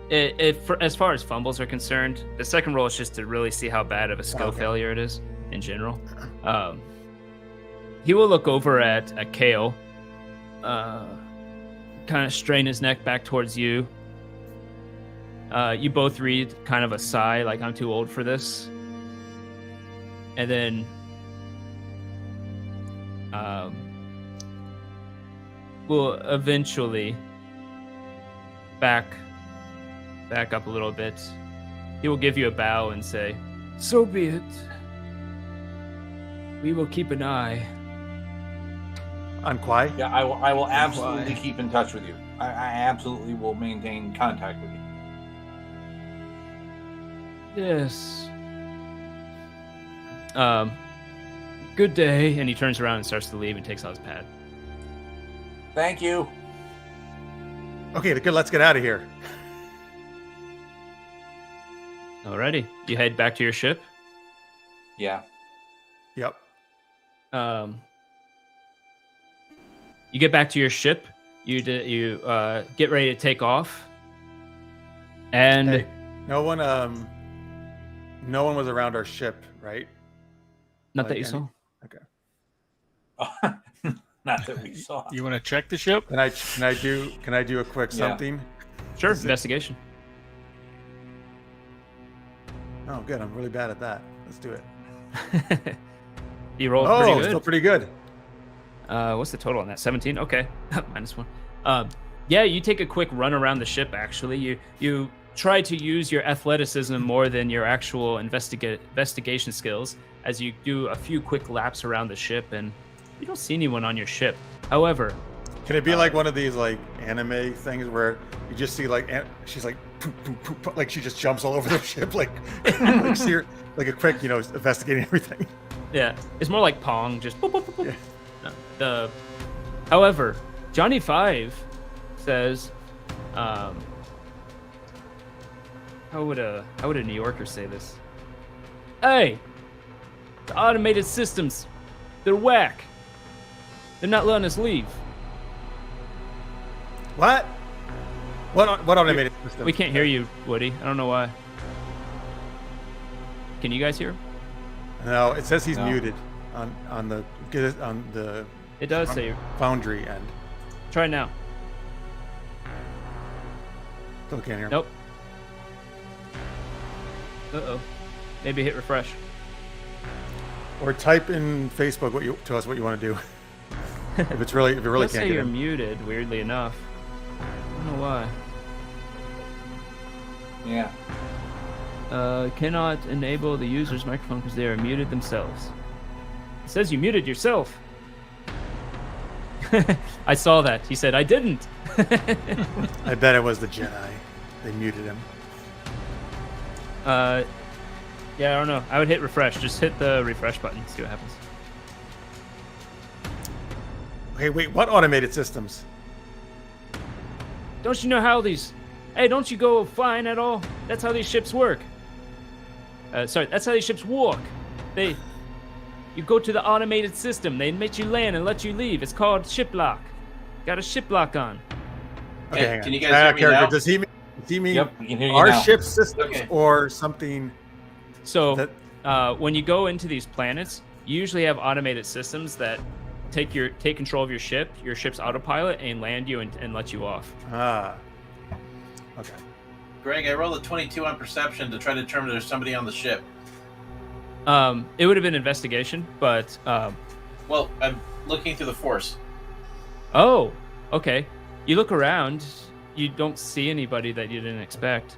A: As far as fumbles are concerned, the second roll is just to really see how bad of a skill failure it is in general. He will look over at Kale, kind of strain his neck back towards you. You both read kind of a sigh, like I'm too old for this. And then we'll eventually back up a little bit. He will give you a bow and say, "So be it. We will keep an eye
C: on Kwai."
D: Yeah, I will absolutely keep in touch with you. I absolutely will maintain contact with you.
A: Yes. Good day. And he turns around and starts to leave and takes out his pad.
D: Thank you.
C: Okay, good. Let's get out of here.
A: Alrighty. You head back to your ship?
D: Yeah.
C: Yep.
A: You get back to your ship. You get ready to take off. And
C: hey, no one was around our ship, right?
A: Not that you saw.
C: Okay.
D: Not that we saw.
E: You want to check the ship?
C: Can I do a quick something?
A: Sure. Investigation.
C: Oh, good. I'm really bad at that. Let's do it.
A: You rolled pretty good.
C: Still pretty good.
A: What's the total on that? 17? Okay. -1. Yeah, you take a quick run around the ship, actually. You try to use your athleticism more than your actual investigation skills as you do a few quick laps around the ship, and you don't see anyone on your ship. However...
C: Can it be like one of these like anime things where you just see like she's like poop, poop, poop, like she just jumps all over the ship like see her, like a quick investigating everything.
A: Yeah, it's more like Pong, just boop, boop, boop, boop. Yeah. However, Johnny 5 says, how would a New Yorker say this? Hey, the automated systems, they're whack. They're not letting us leave.
C: What automated system?
A: We can't hear you, Woody. I don't know why. Can you guys hear him?
C: No, it says he's muted on the
A: It does say
C: Foundry end.
A: try now.
C: Still can't hear.
A: Nope. Uh-oh. Maybe hit refresh.
C: Or type in Facebook to us what you want to do. if you really
A: Let's
C: can't
A: say
C: get
A: you're
C: in.
A: muted, weirdly enough. I don't know why.
D: Yeah.
A: Cannot enable the user's microphone because they are muted themselves. It says you muted yourself. I saw that. He said, I didn't.
C: I bet it was the Jedi. They muted him.
A: Yeah, I don't know. I would hit refresh. Just hit the refresh button. See what happens.
C: Hey, wait, what automated systems?
A: Don't you know how these... Hey, don't you go flying at all? That's how these ships work. Sorry, that's how these ships walk. You go to the automated system. They make you land and let you leave. It's called ship lock. Got a ship lock on.
C: Okay,
B: Hey,
C: hang on.
B: can you guys hear me
C: character,
B: now?
C: Does he mean
D: Yep, we can hear you
C: our
D: now.
C: ship systems
B: Okay.
C: or something
A: So
C: that...
A: when you go into these planets, you usually have automated systems that take control of your ship's autopilot, and land you and let you off.
C: Ah. Okay.
B: Greg, I rolled a 22 on perception to try to determine if there's somebody on the ship.
A: It would have been investigation, but
B: Well, I'm looking through the force.
A: oh, okay. You look around, you don't see anybody that you didn't expect.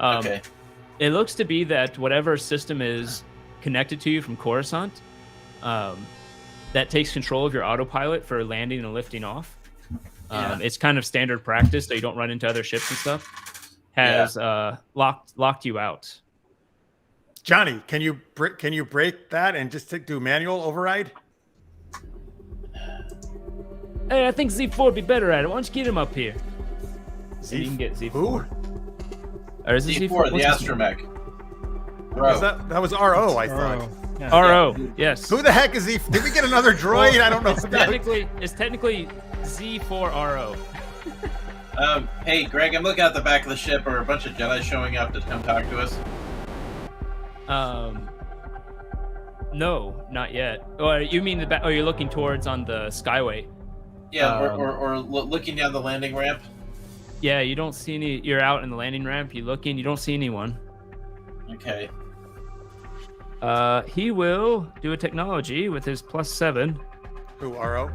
B: Okay.
A: It looks to be that whatever system is connected to you from Coruscant, that takes control of your autopilot for landing and lifting off.
B: Yeah.
A: It's kind of standard practice so you don't run into other ships and stuff. Has locked you out.
C: Johnny, can you break that and just do manual override?
A: Hey, I think Z4 would be better at it. Why don't you get him up here? So you can get Z4.
C: Who?
A: Or is it
B: D4,
A: Z4?
B: the
A: What's his-
B: astromech.
C: Was that was RO, I thought.
E: Yeah.
A: RO, yes.
C: Who the heck is he? Did we get another droid? I don't know.
A: It's technically Z4RO.
B: Hey, Greg, I'm looking at the back of the ship. Are a bunch of Jedi showing up to come talk to us?
A: No, not yet. Or you mean the back? Oh, you're looking towards on the Skyway.
B: Yeah, or looking down the landing ramp.
A: Yeah, you don't see any. You're out in the landing ramp. You look in. You don't see anyone.
B: Okay.
A: He will do a technology with his +7.
C: Who, RO?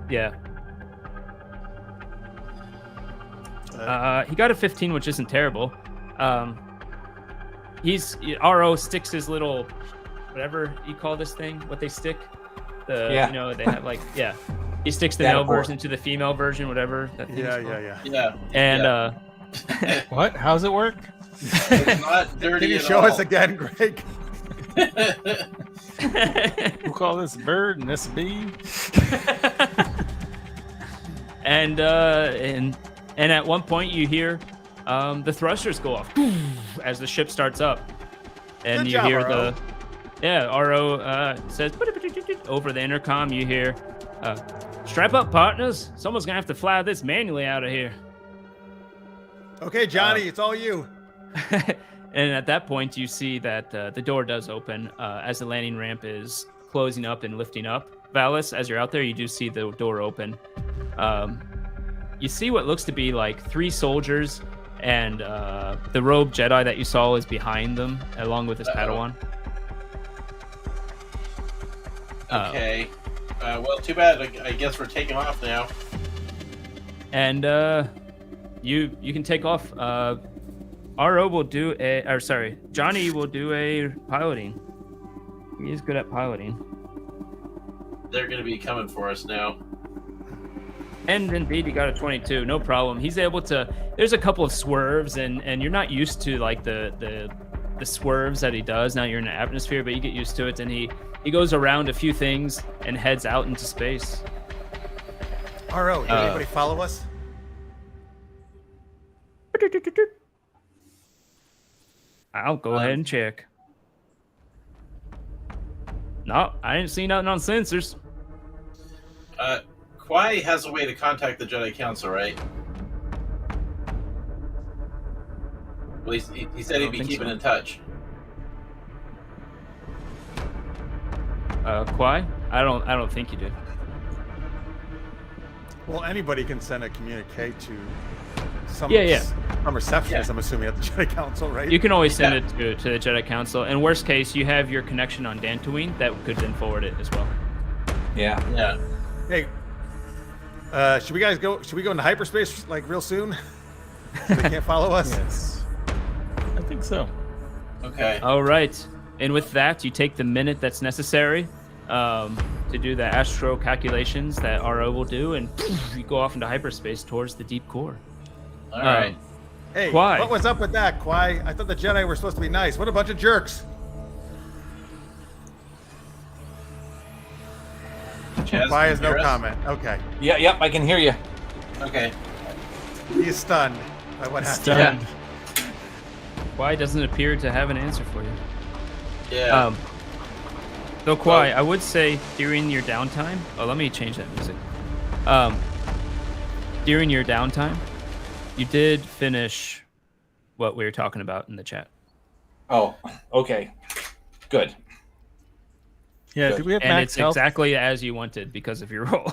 A: Yeah. He got a 15, which isn't terrible. RO sticks his little, whatever you call this thing, what they stick. They have he sticks the male version to the female version, whatever that thing's called.
B: Yeah.
A: And
E: What? How's it work?
B: It's not dirty
C: Can you
B: at
C: show
B: all.
C: us again, Greg?
E: We'll call this bird and this bee.
A: and at one point you hear the thrusters go off as the ship starts up, and
C: Good
A: you
C: job,
A: hear
C: RO.
A: RO says over the intercom. You hear, "Strap up, partners! Someone's gonna have to fly this manually out of here."
C: Okay, Johnny, it's all you.
A: And at that point, you see that the door does open as the landing ramp is closing up and lifting up. Valis, as you're out there, you do see the door open. You see what looks to be like 3 soldiers, and the robed Jedi that you saw is behind them, along with his Padawan.
B: Okay. Well, too bad. I guess we're taking off now.
A: And you can take off. RO will do Johnny will do a piloting. He is good at piloting.
B: They're going to be coming for us now.
A: And indeed, he got a 22. No problem. He's able to. There's a couple of swerves, and you're not used to like the swerves that he does. Now you're in the atmosphere, but you get used to it. And he goes around a few things and heads out into space.
C: RO, did anybody follow us?
A: I'll go ahead and check. No, I didn't see nothing on sensors.
B: Kwai has a way to contact the Jedi Council, right? Well, he said he'd be
A: think
B: keeping
A: so.
B: in touch.
A: Kwai? I don't think you did.
C: Well, anybody can send a communique to some
A: Yeah.
C: some receptionist.
B: Yeah.
C: I'm assuming at the Jedi Council, right?
A: You can always send it to the Jedi Council. And worst case, you have your connection on Dantooine that could then forward it as well.
D: Yeah.
B: Yeah.
C: Hey, should we go into hyperspace like real soon? So they can't follow us.
E: Yes. I think so.
B: Okay.
A: All right. And with that, you take the minute that's necessary to do the astro calculations that RO will do, and you go off into hyperspace towards the deep core.
B: All right.
C: Hey,
A: Kwai.
C: what was up with that, Kwai? I thought the Jedi were supposed to be nice. What a bunch of jerks.
B: Chaz,
C: Kwai
B: can
C: has
B: you
C: no
B: hear us?
C: comment. Okay.
D: Yeah. Yep. I can hear you.
B: Okay.
C: He is stunned by what happened.
E: Stunned.
A: Kwai doesn't appear to have an answer for you.
B: Yeah.
A: So Kwai, I would say during your downtime. Oh, let me change that music. During your downtime, you did finish what we were talking about in the chat.
D: Oh. Okay. Good.
E: Yeah.
D: Good.
E: Do we have
A: And
E: max
A: it's
E: health?
A: exactly as you wanted because of your roll.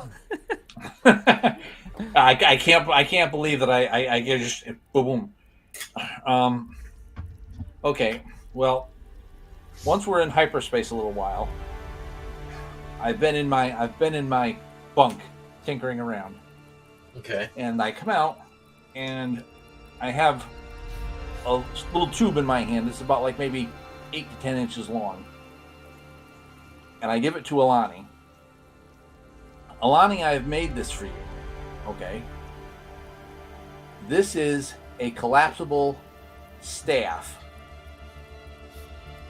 D: I can't believe that I just boom. Okay. Well, once we're in hyperspace a little while, I've been in my bunk tinkering around,
B: Okay.
D: and I come out and I have a little tube in my hand. It's about like maybe 8 to 10 inches long, and I give it to Alani. Alani, I have made this for you. Okay. This is a collapsible staff.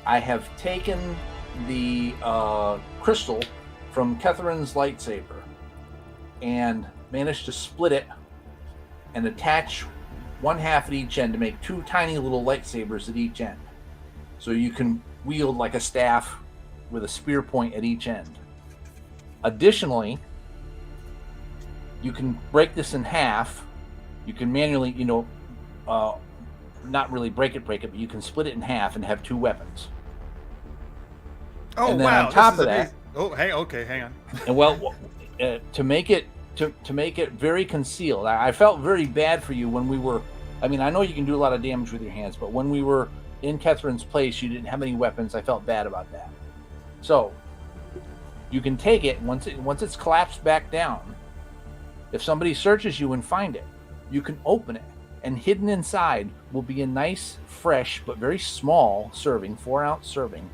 D: I have taken the crystal from Ketherin's lightsaber and managed to split it and attach one half at each end to make 2 tiny little lightsabers at each end. So you can wield like a staff with a spear point at each end. Additionally, you can break this in half. You can manually, not really break it, but you can split it in half and have 2 weapons.
C: Oh,
D: And then
C: wow.
D: on top
C: this is
D: of that-
C: amazing. Oh, hey, okay, hang on.
D: And well, to make it very concealed, I felt very bad for you when we were. I mean, I know you can do a lot of damage with your hands, but when we were in Ketherin's place, you didn't have any weapons. I felt bad about that. So you can take it once it's collapsed back down. If somebody searches you and find it, you can open it, and hidden inside will be a nice, fresh but very small serving, 4-ounce serving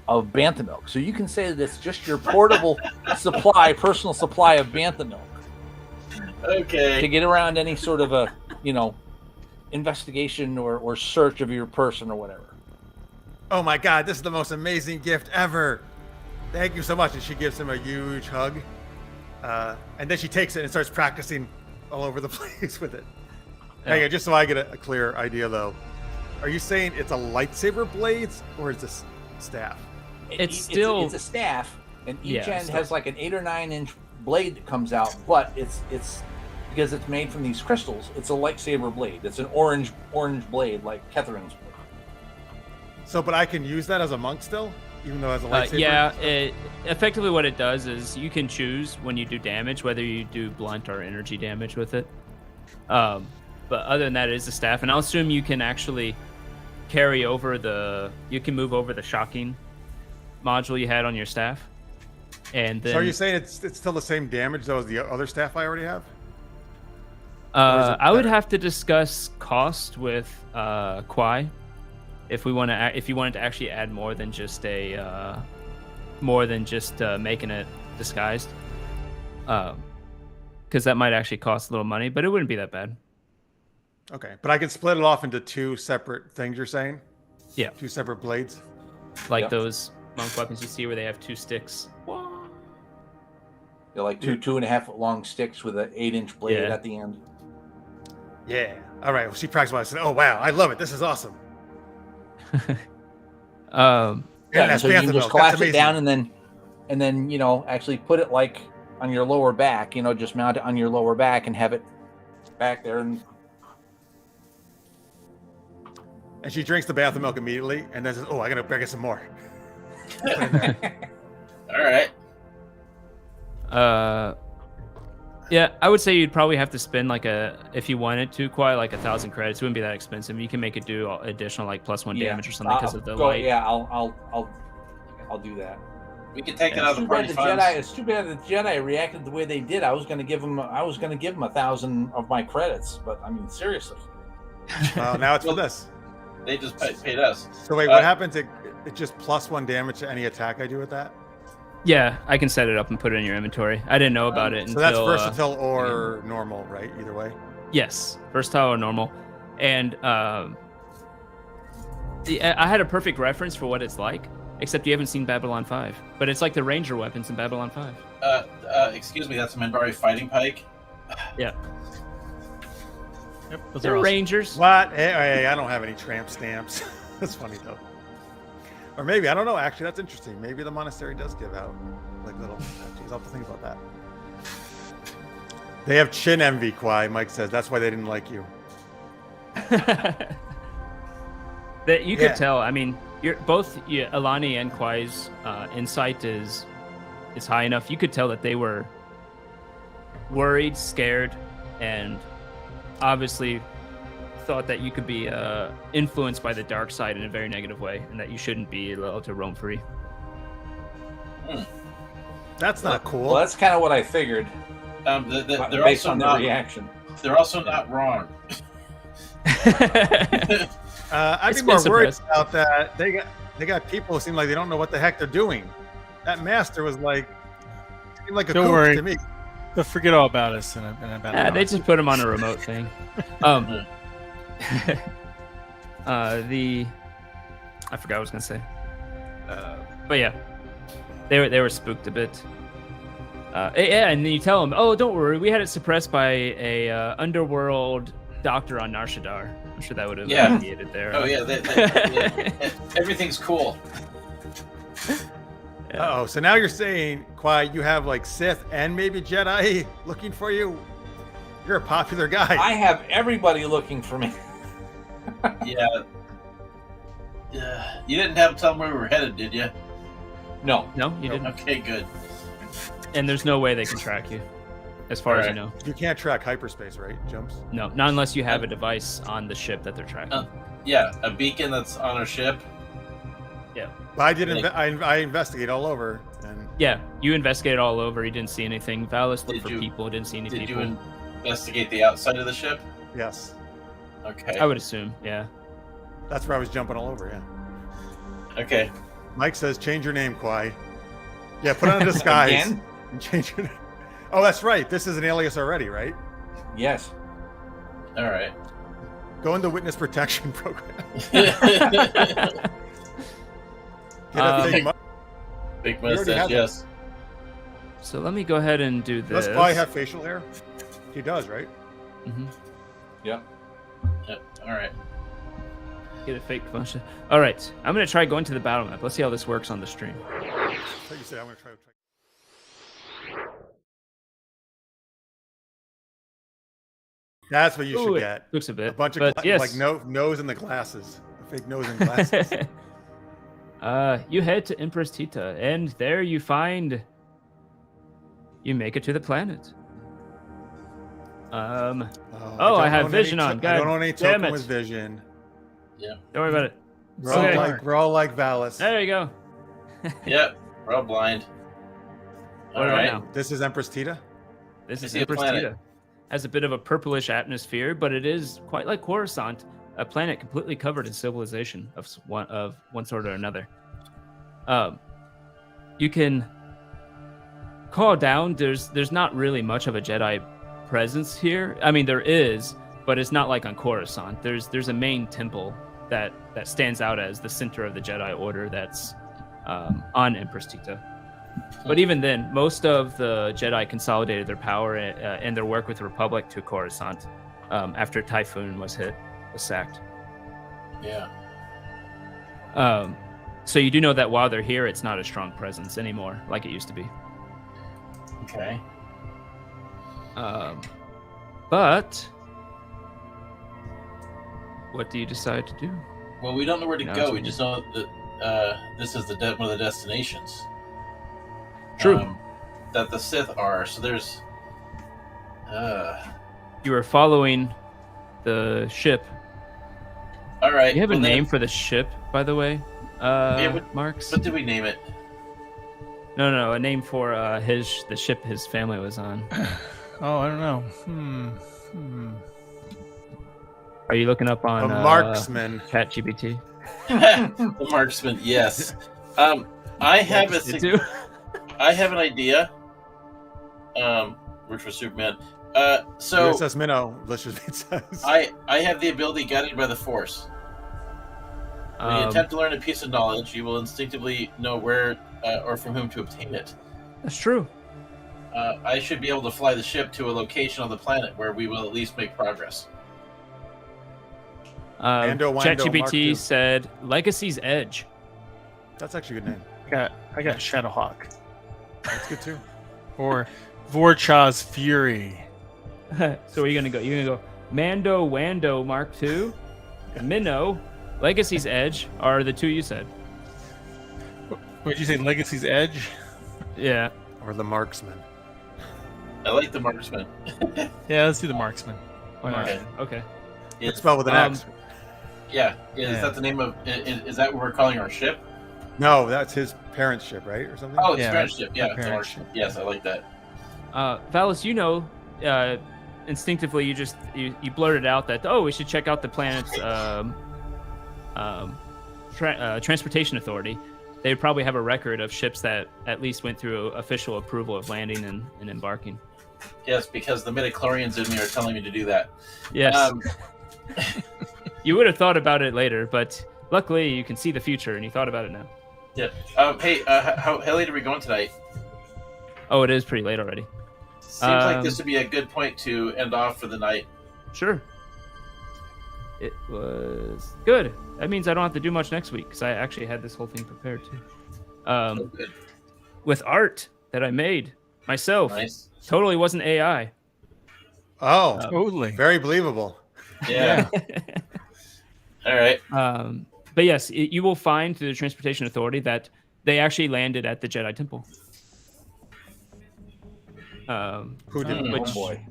D: of bantha milk. So you can say that it's just your portable personal supply of bantha milk to
B: Okay.
D: get around any sort of a, investigation or search of your person or whatever.
C: Oh my God, this is the most amazing gift ever. Thank you so much. And she gives him a huge hug. And then she takes it and starts practicing all over the place with it.
A: Yeah.
C: Hey, just so I get a clear idea though, are you saying it's a lightsaber blades or is this staff?
A: It's
D: it's a staff, and each
A: Yeah,
D: end
A: staff.
D: has like an 8 or 9 inch blade that comes out, but it's because it's made from these crystals. It's a lightsaber blade. It's an orange blade like Ketherin's blade.
C: So, but I can use that as a monk still, even though it has a lightsaber?
A: Yeah, effectively what it does is you can choose when you do damage whether you do blunt or energy damage with it. But other than that, it is a staff, and I'll assume you can actually carry over you can move over the shocking module you had on your staff, and then
C: So are you saying it's still the same damage though as the other staff I already have? Or is it
A: I would
C: better?
A: have to discuss cost with Kwai if you wanted to actually add more than just making it disguised, because that might actually cost a little money, but it wouldn't be that bad.
C: Okay, but I can split it off into 2 separate things. You're saying?
A: Yeah.
C: 2 separate blades.
A: Like
D: Yeah.
A: those monk weapons you see where they have 2 sticks.
D: They're like 2.5 foot long sticks with an 8 inch blade
A: Yeah.
D: at the end.
C: Yeah. All right. Well, she practiced what I said. Oh wow, I love it. This is awesome.
A: Um,
C: And that's
D: so you
C: bantha
D: can just
C: milk. That's
D: collapse it
C: amazing.
D: down and then actually put it like on your lower back. Just mount it on your lower back and have it back there. And
C: And she drinks the bantha milk immediately, and then says, "Oh, I gotta get some more."
B: All right.
A: Yeah, I would say you'd probably have to spend if you wanted to, quite like 1,000 credits. It wouldn't be that expensive. You can make it do additional like +1 damage or something because of the light.
D: Yeah, I'll do that.
B: We can take it out of the party funds.
D: It's too bad the Jedi reacted the way they did. I was going to give them 1,000 of my credits, but I mean, seriously.
C: Well, now it's for this.
B: They just paid us.
C: So wait, what happens? It just +1 damage to any attack I do with that?
A: Yeah, I can set it up and put it in your inventory. I didn't know about it
C: so
A: until...
C: that's versatile or normal, right? Either way?
A: Yes, versatile or normal. And I had a perfect reference for what it's like, except you haven't seen Babylon 5. But it's like the ranger weapons in Babylon 5.
B: Excuse me, that's a Minbari fighting pike?
A: Yeah.
E: Yep, those
A: They're
E: are awesome.
A: rangers.
C: What? Hey, I don't have any tramp stamps. That's funny, though. Or maybe, I don't know. Actually, that's interesting. Maybe the monastery does give out like little patches. I'll have to think about that. They have chin envy, Kwai, Mike says. That's why they didn't like you.
A: That you could tell. I mean, Alani and Kwai's insight is high enough. You could tell that they were worried, scared, and obviously thought that you could be influenced by the dark side in a very negative way, and that you shouldn't be allowed to roam free.
C: That's not cool.
D: Well, that's kind of what I figured.
B: They're
D: based
B: also
D: on
B: not
D: the reaction.
B: They're also not wrong.
C: I'd be more worried about that. They got people who seem like they don't know what the heck they're doing. That master was seemed like a
E: Don't
C: kook
E: worry.
C: to me.
E: They'll forget all about us in about an hour.
A: They just put him on a remote thing. I forgot what I was gonna say. But yeah, they were spooked a bit. Yeah, and then you tell them, "Oh, don't worry, we had it suppressed by a underworld doctor on Nar Shaddaa." I'm sure that would have alleviated there.
B: Oh yeah, everything's cool.
C: Oh, so now you're saying, Kwai, you have like Sith and maybe Jedi looking for you? You're a popular guy.
D: I have everybody looking for me.
B: Yeah. You didn't have to tell them where we were headed, did you?
D: No,
A: you didn't.
B: Okay, good.
A: And there's no way they can track you, as far as you know.
C: You can't track hyperspace, right? Jumps?
A: No, not unless you have a device on the ship that they're tracking.
B: Yeah, a beacon that's on a ship.
A: Yeah.
C: But I did. I investigate all over, and
A: yeah, you investigated all over. You didn't see anything. Valis looked for people. Didn't see any
B: Did
A: people.
B: you investigate the outside of the ship?
C: yes,
B: Okay.
A: I would assume. Yeah.
C: that's where I was jumping all over. Yeah.
B: Okay.
C: Mike says, change your name, Kwai. Yeah, put on a disguise
D: Again?
C: and change your name. Oh, that's right. This is an alias already, right?
D: Yes.
B: All right.
C: Go into witness protection program. Get a fake
B: Big
C: already
B: mustache,
C: have
B: yes.
A: So let me go ahead and do this.
C: Does Kwai have facial hair? He does, right?
A: Mm-hmm.
D: Yep.
B: Yep. All right.
A: Get a fake function. All right, I'm gonna try going to the battle map. Let's see how this works on the stream.
C: So you said I'm gonna try. That's what you should get.
A: Looks a bit.
C: A bunch of
A: but yes.
C: like nose in the glasses. A fake nose and glasses.
A: You head to Empress Tita, and there you make it to the planet. I have vision on. God
C: I don't own any
A: damn
C: token
A: it.
C: with vision.
B: Yeah.
A: Don't worry about it.
C: We're all like Valis.
A: There you go.
B: Yep. We're all blind.
A: What
B: All
A: about
B: right.
A: now?
C: This is Empress Tita.
A: This
B: I
A: is
B: see a
A: Empress
B: planet.
A: Tita. Has a bit of a purplish atmosphere, but it is quite like Coruscant, a planet completely covered in civilization of one sort or another. You can call down. There's not really much of a Jedi presence here. I mean, there is, but it's not like on Coruscant. There's a main temple that stands out as the center of the Jedi Order that's on Empress Tita. But even then, most of the Jedi consolidated their power and their work with the Republic to Coruscant after Typhoon was sacked.
B: Yeah.
A: So you do know that while they're here, it's not a strong presence anymore, like it used to be.
B: Okay.
A: But what do you decide to do?
B: Well, we don't know where to
A: No,
B: go.
A: it's
B: We
A: okay.
B: just know that this is one of the destinations.
A: True.
B: That the Sith are. So there's
A: You were following the ship.
B: All right.
A: Do you have a
B: well, then-
A: name for the ship, by the way, Marks?
B: What did we name it?
A: No, a name for the ship his family was on.
E: Oh, I don't know.
A: Are you looking up on
C: A marksman.
A: ChatGPT?
B: The marksman. Yes. I have I have an idea. Which was Superman. So
C: USS Minnow. Let's just it says.
B: I have the ability guided by the Force. When you attempt to learn a piece of knowledge, you will instinctively know where or from whom to obtain it.
A: That's true.
B: I should be able to fly the ship to a location on the planet where we will at least make progress.
C: Wando, Mark II.
A: ChatGPT said Legacy's Edge.
C: That's actually a good name.
E: I got Shadowhawk
C: That's good too.
E: or Vorchaw's Fury.
A: So where are you gonna go? You're gonna go Mando Wando Mark II, Minnow, Legacy's Edge are the two you said.
E: What did you say? Legacy's Edge?
A: Yeah.
C: Or the marksman.
B: I like the marksman.
E: Yeah, let's do the Marksman. Why not?
A: Okay.
C: It's spelled with an X.
B: Yeah. Is
E: Yeah.
B: that the name of? Is that what we're calling our ship?
C: No, that's his parents' ship, right, or something.
B: Oh, it's
E: Yeah,
B: parent ship. Yeah,
E: the
B: the
E: parent
B: marksman. Yes, I like that.
A: Valis, instinctively you blurted out that we should check out the planet's transportation authority. They probably have a record of ships that at least went through official approval of landing and embarking.
B: Yes, because the midichlorians in me are telling me to do that.
A: Yes. You would have thought about it later, but luckily you can see the future and you thought about it now.
B: Yeah. Hey, how late are we going tonight?
A: Oh, it is pretty late already.
B: Seems like this would be a good point to end off for the night.
A: Sure. It was good. That means I don't have to do much next week because I actually had this whole thing prepared too.
B: So good.
A: With art that I made myself.
B: Nice.
A: Totally wasn't AI.
C: Oh,
E: Totally.
C: very believable.
B: Yeah. All right.
A: But yes, you will find through the Transportation Authority that they actually landed at the Jedi Temple.
C: Who did?
A: Which
D: boy.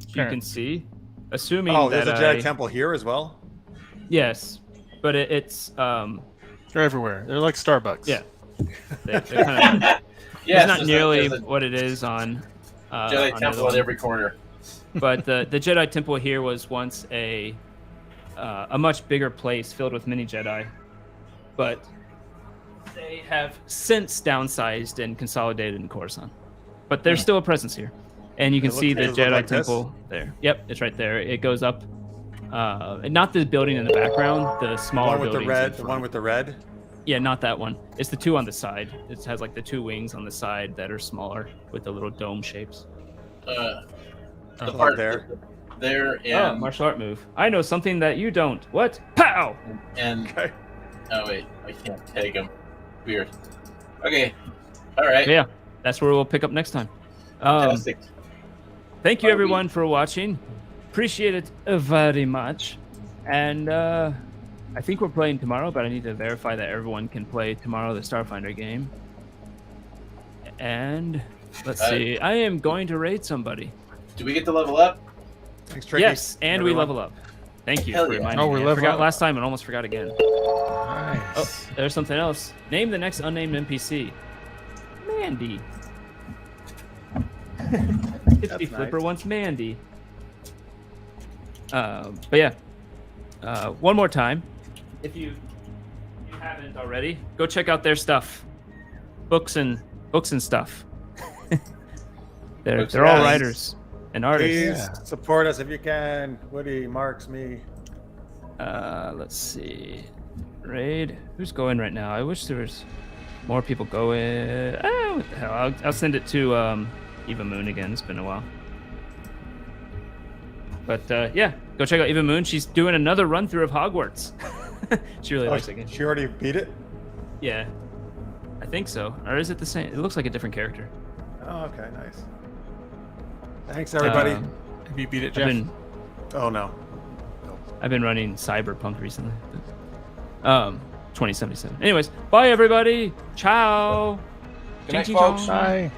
A: you can see, assuming
C: Oh,
A: that
C: there's a Jedi Temple here as well.
A: Yes, but it's
E: They're everywhere. They're like Starbucks.
A: yeah, they're kind of
B: Yeah,
A: it's not nearly what it is on
B: Jedi
A: on
B: temple at every corner.
A: But the Jedi Temple here was once a much bigger place filled with many Jedi, but they have since downsized and consolidated in Coruscant. But there's still a presence here, and you can see the
C: does it look
A: Jedi
C: like this?
A: Temple there. Yep, it's right there. It goes up, and not the building in the background, the
C: The
A: smaller
C: one with the
A: buildings in
C: red. The
A: front.
C: one with the red.
A: Yeah, not that one. It's the two on the side. It has like the two wings on the side that are smaller with the little dome shapes.
B: The
C: Oh,
B: part
C: there.
B: there
A: Oh,
B: and
A: martial art move. I know something that you don't. What? Pow!
B: and
C: Okay.
B: oh wait, I can't tag him. Weird. Okay. All right.
A: Yeah, that's where we'll pick up next time.
B: Fantastic.
A: Thank you
B: Are
A: everyone for watching. Appreciate it very much. And I think we're playing tomorrow, but I need to verify that everyone can play tomorrow the Starfinder game. And let's see. I am going to raid somebody.
B: Do we get to level up?
C: Thanks, Tricky.
A: Yes, and we
C: Everyone.
A: level up. Thank you
B: Hell
A: for
B: yeah.
A: reminding
E: Oh, we're
A: me. I
E: level
A: forgot
E: up.
A: last time and almost forgot again.
E: Nice.
A: Oh, there's something else. Name the next unnamed NPC. Mandy. Hippity
C: That's
A: Flipper
C: nice.
A: wants Mandy. But yeah, one more time, if you haven't already, go check out their stuff, books and stuff. they're
B: Books
A: all
B: and
A: writers and artists.
C: Please support us if you can. Woody, Marks, me.
A: Let's see, raid. Who's going right now? I wish there was more people going. Oh, what the hell? I'll send it to Eva Moon again. It's been a while. But yeah, go check out Eva Moon. She's doing another run through of Hogwarts. She really likes it game.
C: She already beat it.
A: Yeah, I think so. Or is it the same? It looks like a different character.
C: Oh, okay, nice. Thanks, everybody.
E: Have you beat it,
A: I've
E: Jeff?
A: been
C: Oh no.
A: running Cyberpunk recently. 2077. Anyways, bye everybody. Ciao.
D: Good night,
A: Ching, ching,
D: folks.
A: chong.
E: Bye.